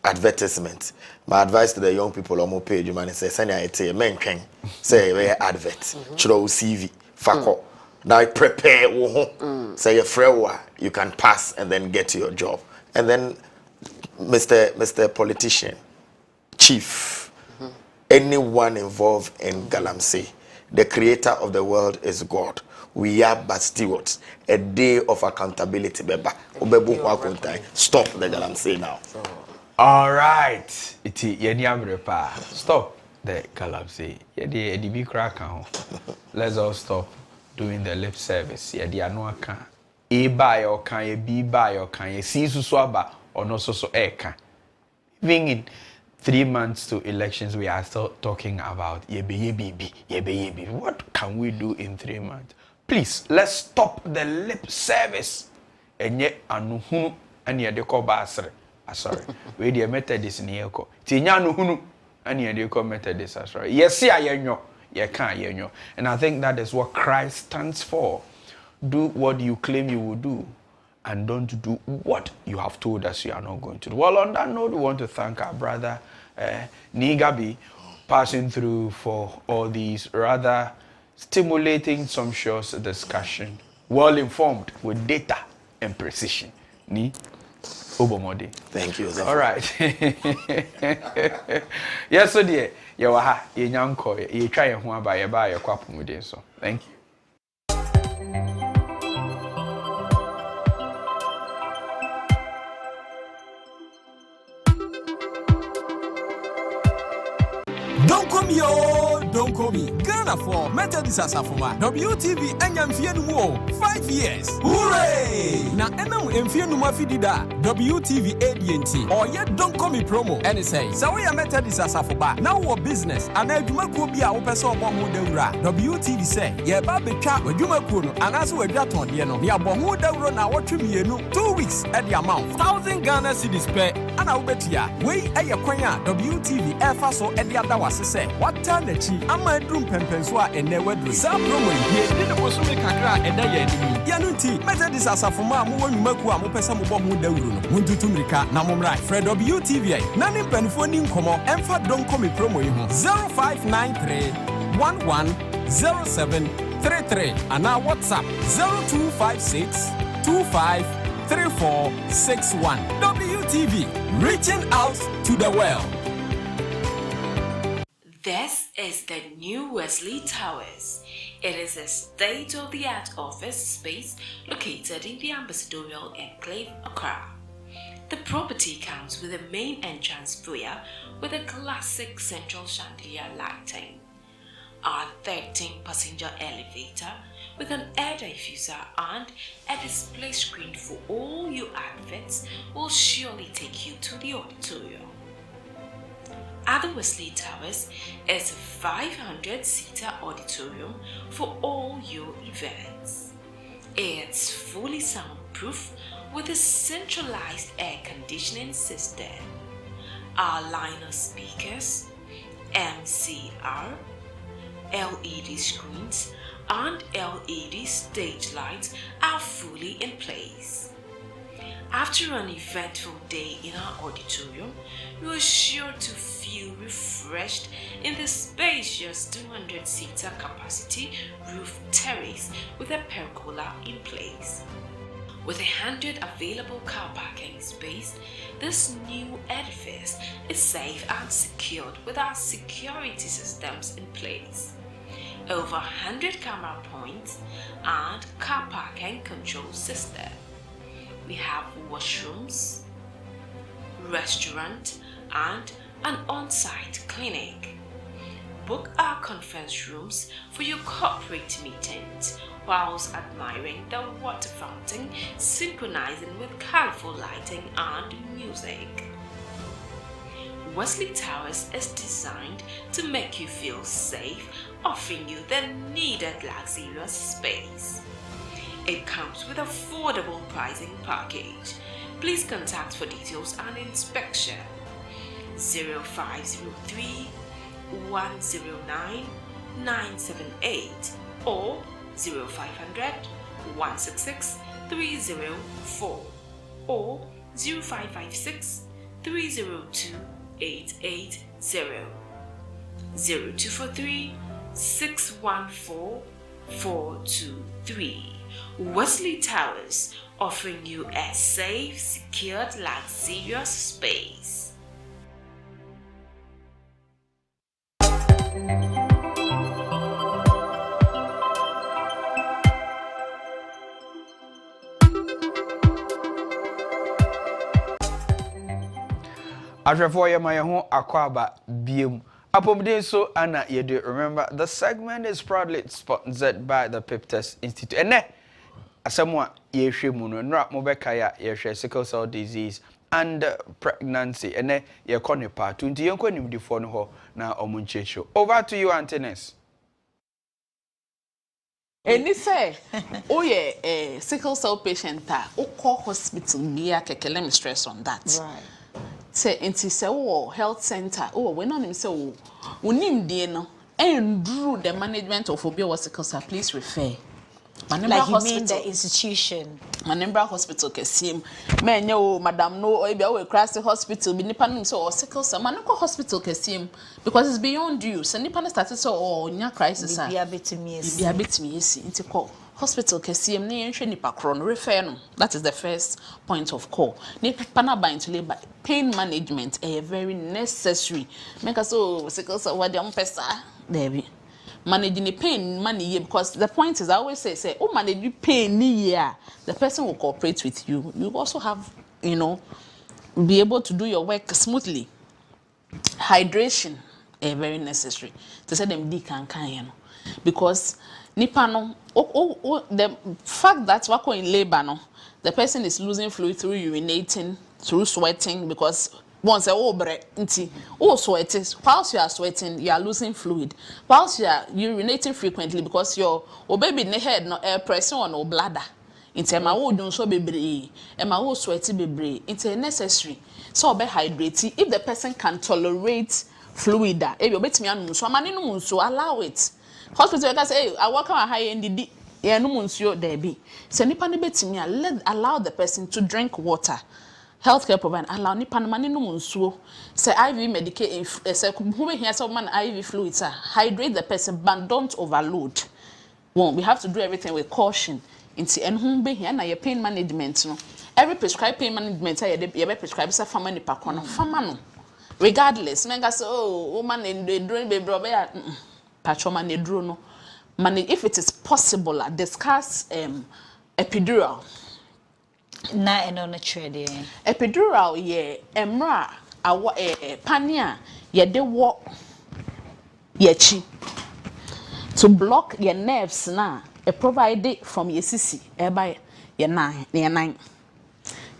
advertisement. My advice to the young people on my page, you man say, send it men can say advert, chiro CV, fako. Now prepare, say a framework, you can pass and then get to your job. And then Mr. Politician, Chief, anyone involved in Galamsey, the creator of the world is God. We are but stewards. A day of accountability. Stop the Galamsey now. All right. Stop the Galamsey. Let's all stop doing the lip service. A buy or can ye be buy or can ye see swaba or no so eka. Even in 3 months to elections, we are still talking about yebe. What can we do in 3 months? Please, let's stop the lip service. And yet, anuhunu and ye de ko basre. Sorry, we the Methodist in here. Tinya nuhunu and ye de ko Methodist. Sorry. Yes, ya yenyo, ye can't yenyo. And I think that is what Christ stands for. Do what you claim you will do, and don't do what you have told us you are not going to do. Well, on that note, we want to thank our brother Nigabi passing through for all these rather stimulating, sumptuous discussion, well informed with data and precision. Ni Obomode. Thank you. All right. Yes, so dear. You are you nyanko. You try and one by your kwapumudin. So thank you. Don't come here, don't call me. Ghana for Methodist Asafoma. WTV Enyamfienu 5 years. Hooray! Na enam emfienu mafidida. WTV ADNT. Or yet don't call me promo. And say, so we are Methodist Asafoma. Now our business. And I do my be a person of Deura. WTV say, yeah, baby chat with Jumakuno. And as we got on, you know, ya Bomu Deura now what you 2 weeks at the amount. 1,000 Ghana cedis pay. And I'll bet ya. We a Yakwanya. WTV Air so at the other was say, what time the chi? I'm my room pempenswa and never do. Some promo here didn't was make a crack and day. Yanuti, Methodist Asafoma, Mumaku, Mopesa Mubamu Deuru, Muntu Tumrika, Namumra, Fred WTV, Nani Penfoning Como, Emfa don't call me promo 0593 110733 and now WhatsApp 0256 253461. WTV, reaching out to the world. This is the new Wesley Towers. It is a state-of-the-art office space located in the Ambassadorial Enclave, Accra. The property comes with a main entrance foyer with a classic central chandelier lighting. Our 13-passenger elevator with an air diffuser and a display screen for all your outfits will surely take you to the auditorium. At the Wesley Towers is a 500-seater auditorium for all your events. It's fully soundproof with a centralized air conditioning system. Our line of speakers, MCR, LED screens, and LED stage lights are fully in place. After an eventful day in our auditorium, you are sure to feel refreshed in the spacious 200-seater capacity roof terrace with a pergola in place. With 100 available car parking space, this new edifice is safe and secured with our security systems in place. Over 100 camera points and car parking control system. We have washrooms, restaurant, and an on-site clinic. Book our conference rooms for your corporate meetings whilst admiring the water fountain synchronizing with colorful lighting and music. Wesley Towers is designed to make you feel safe, offering you the needed luxurious space. It comes with affordable pricing package. Please contact for details and inspection. 0503 109 978 or 0500 166 304 or 0556 302 880 0243 614 423. Wesley Towers, offering you a safe, secured, luxurious space. After my home Akwaba Bium. Upon so Anna, you do remember the segment is proudly sponsored by the Piptest Institute. And someone yeshe muno nra mobekaya yeshe sickle cell disease and pregnancy. And ye kone part 20 yonko nimdifo no ho na omunchecho. Over to you, Antennes. Eni say, oh yeah, sickle cell patient o call hospital near let me stress on that. Right. Say into say health center. Oh, we not him say we nim no and drew the management of Obia sickle cell. Please refer. Like you mean the institution? Manembra Hospital kesim. Me nyo madam no or be crash hospital. Be nipa no so sickle cell. Manoko Hospital kesim because it's beyond you. So nipa na started so or nya crisis. Be a bit me. Be a bit me. Into call. Hospital kesim ne yenhwe nipa kron refer no. That is the first point of call. Nipa na ba into labor pain management a very necessary. Make us so sickle cell what dem pesa there be. Managing the pain money because the point is I always say oh manage pain yeah the person will cooperate with you. You also have be able to do your work smoothly. Hydration very necessary to say them di can because nipa no the fact that wako in labor no the person is losing fluid through urinating, through sweating, because once sweating, whilst you are sweating, you are losing fluid. Whilst you are urinating frequently, because your baby in the head no air pressure on no bladder. It's a don't so be a sweaty be it's necessary. So be hydrated. If the person can tolerate fluid, if you bet me so allow it. Hospital can say, I work on high end there be. So nipa ne bet me allow the person to drink water. Healthcare provider allow nipa mani no munsuo say IV medicate say who here say man IV fluids hydrate the person but don't overload. Well, we have to do everything with caution. Inti enhum be here na your pain management no. Every prescribed pain management you be prescribe say fama nipa kono fama no. Regardless, menga say oh woman dey drone be bro be patchoma ne drone no. Man, if it is possible, discuss epidural. Na eno na trade. Epidural ye emra awo pania ye de wo ye chi to block your nerves na provide from your sisi by your nine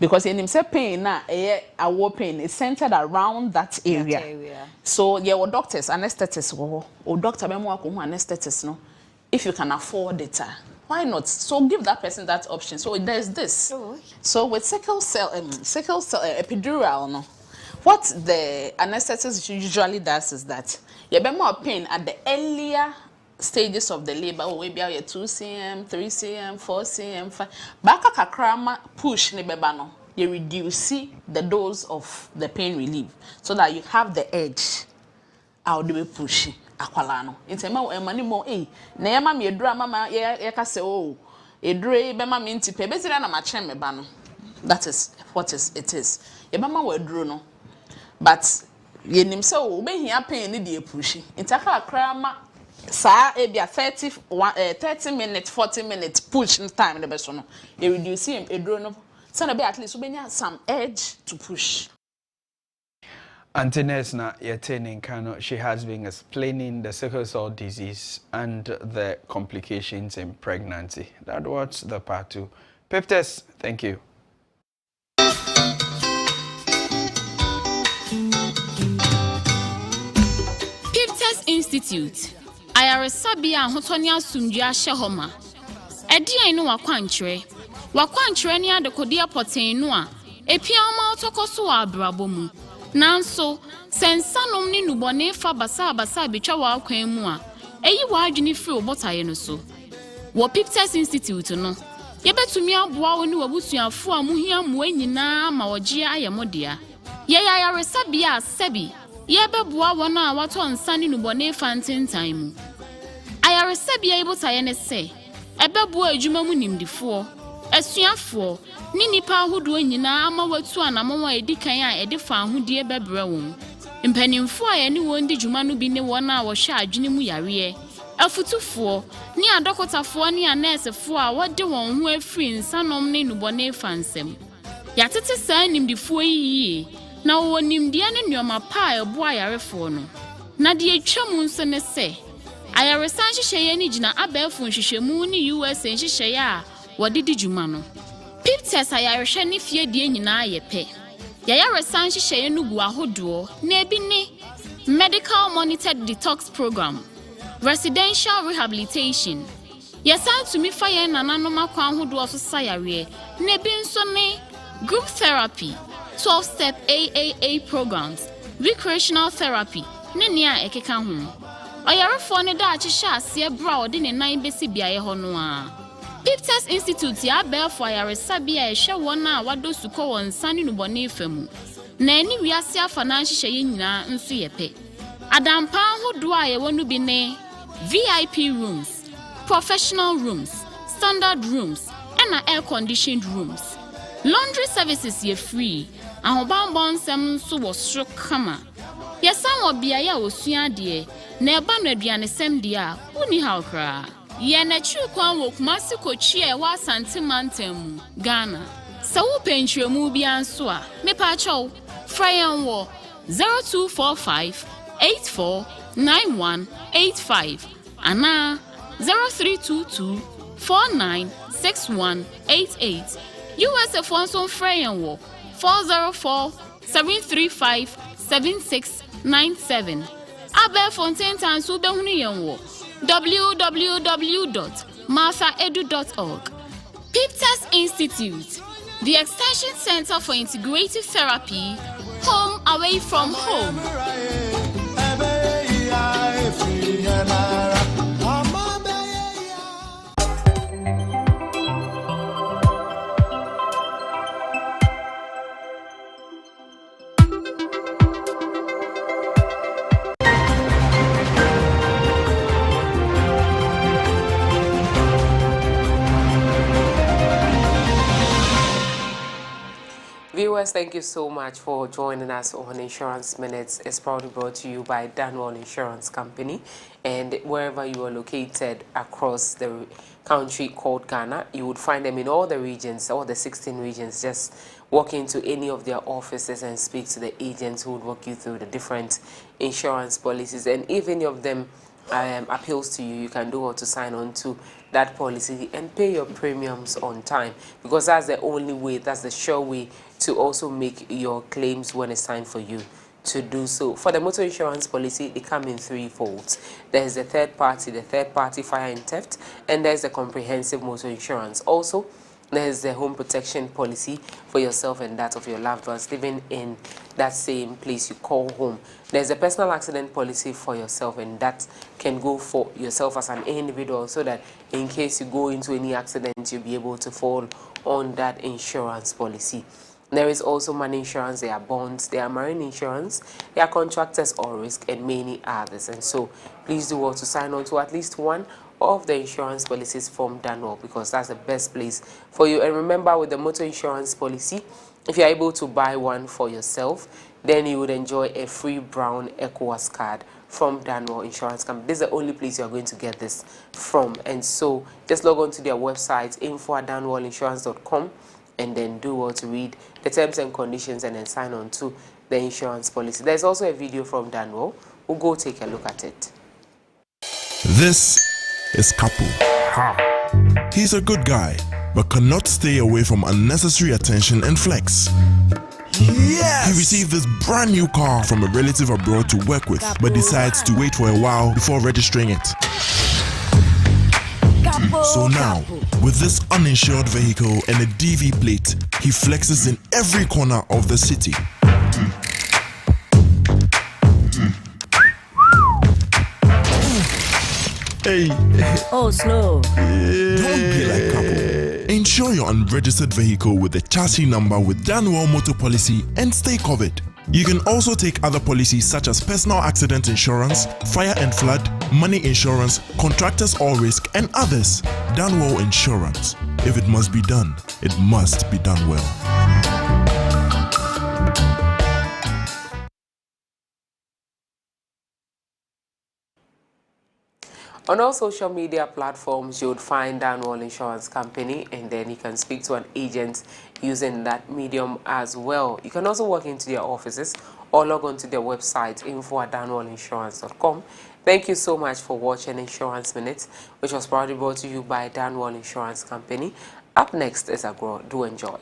because in himself pain na awo pain is centered around that area. So ye were doctors anesthetists or doctor be mo akọ anesthetists no. If you can afford it, why not? So give that person that option. So there's this. So with sickle cell epidural, no, what the anesthetist usually does is that you have more pain at the earlier stages of the labor. Oh, maybe you 2 cm, 3 cm, 4 cm, 5. Baka kakrama push ne bebano. You reduce the dose of the pain relief so that you have the edge. How do we push it? Akwalano. Intema emani mo na yama me edura mama ye ka se oh edure be mama nti pe bezira na ma chen me ba no. That is what it is. Ye mama we eduro no. But ye nim se oh be hia pain ni de pushi. Intaka akra ma sa e bia 30 minutes 40 minutes push time the beso no. Ye reduce him eduro no. So na be at least we benya some edge to push. Antinesna Yetenin Kano, she has been explaining the sickle cell disease and the complications in pregnancy. That was the part 2. Piptest, thank you. Piptest Institute. Ayaresabia Hotonia Sumdia Shehoma. Edia no wakwanchre. Wakwanchre ni adekodia poten no a. Epiama otokoso wa abrabomu. Nanso sensanom ni nubone fa basa betwa wa akwan mu a eyi wa adwene free obotaye no so wo Piptest Institute no yebetumi aboa wo ni wabusuafo a muhia mo anyina ma wogie ayemodea ye ya resabia asebi yebeboa wo no a wato nsa ni nubone fa ntentan mu ayaresabia ibotaye ne se ebeboa adwuma mu nimdifo asuafo ni nipa ahodo nyina ama watu anamwa edikan a edifa ahodie bebre won mpanimfo a ye ne won di dwuma no bi ne won a wo hwa adwene mu yare afutufo ni adokotafo ni anesefo a wode won ho afiri nsanom ne nubone fansem yatete saa nimdifo yi na wo nimdia ne nneoma pa ebo ayarefo no na de atwam nso ne se ayaresan hyehyeye ni gina abefo nhyehyemu ni USA nhyehyeye a wode di dwuma no Piptest ayareshe ni fie die nyina yepe. Yayaresan hyehyeye no gu ahodo na ebi ne medical monitored detox program, residential rehabilitation. Yasan tumi fa ye nananom akwa ahodo so sayare na ebi nso ne group therapy, 12-step AAA programs, recreational therapy, ne nia ekeka ho. Oyarefo ne da akyehye ase bra ode ne nan besi biaye ho no a. Piptest Institute ya belfo ayaresabia ehwe wona wado suko won sane nubone famu na ani wiase afana hyehyeye nyina nso yepe adampa hodo a ye wonu bi ne VIP rooms, professional rooms, standard rooms and air conditioned rooms. Laundry services ye free ahobambon nsem nso wo soro kama yesan obia ya osua de na eba no aduane sem de a uni hawkra ye na chukwan wo kumasi kochi e wa santimantem Ghana. Sa wo pentremu bia nso a mepa chow fryan wo 0245 849185 ana 0322 496188. USA Fonson Freyenwo 404 735 7697. Abel Fontaine Tansu Behuniyenwo www.marthaedu.org. Pip-Test Institute, the Extension Center for Integrative Therapy, home away from home. Viewers, thank you so much for joining us on Insurance Minutes. It's proudly brought to you by 𝗟𝘍𝗲𝗘 Insurance Company. And wherever you are located across the country called Ghana, you would find them in all the regions, all the 16 regions. Just walk into any of their offices and speak to the agents who would walk you through the different insurance policies. And if any of them appeals to you, you can do what to sign on to that policy and pay your premiums on time, because that's the only way, that's the sure way to also make your claims when it's time for you to do so. For the motor insurance policy, they come in three folds. There's the third party fire and theft, and there's the comprehensive motor insurance. Also, there's the home protection policy for yourself and that of your loved ones living in that same place you call home. There's a personal accident policy for yourself, and that can go for yourself as an individual, so that in case you go into any accident, you'll be able to fall on that insurance policy. There is also money insurance, there are bonds, there are marine insurance, there are contractors or risk, and many others. And so please do well to sign on to at least one of the insurance policies from 𝗟𝘍𝗲𝗘, because that's the best place for you. And remember, with the motor insurance policy, if you're able to buy one for yourself, then you would enjoy a free brown ECOWAS card from 𝗟𝘍𝗲𝗘 Insurance Company. This is the only place you're going to get this from. And so just log on to their website, info@𝗟𝘍𝗲insurance.com, and then do well to read the terms and conditions and then sign on to the insurance policy. There's also a video from 𝗟𝘍𝗲𝗘. We'll go take a look at it. This is 𝗟𝗑𝗩. He's a good guy, but cannot stay away from unnecessary attention and flex. Yes! He received this brand new car from a relative abroad to work with, but decides to wait for a while before registering it. So now, with this uninsured vehicle and a DV plate, he flexes in every corner of the city. Hey. Oh, slow. Don't be like 𝗟𝗑𝗩. Insure your unregistered vehicle with the chassis number with 𝗟𝘍𝗲𝗘 Motor Policy and stay covered. You can also take other policies such as personal accident insurance, fire and flood, money insurance, contractors all risk, and others. 𝗟𝘍𝗲𝗘 Insurance. If it must be done, it must be done well. On all social media platforms, you would find 𝗟𝘍𝗲𝗘 Insurance Company, and then you can speak to an agent using that medium as well. You can also walk into their offices or log on to their website, info@𝗟𝘍𝗲insurance.com. Thank you so much for watching Insurance Minutes, which was proudly brought to you by 𝗟𝘍𝗲𝗘 Insurance Company. Up next is 𝗟𝗏𝗏. Do enjoy.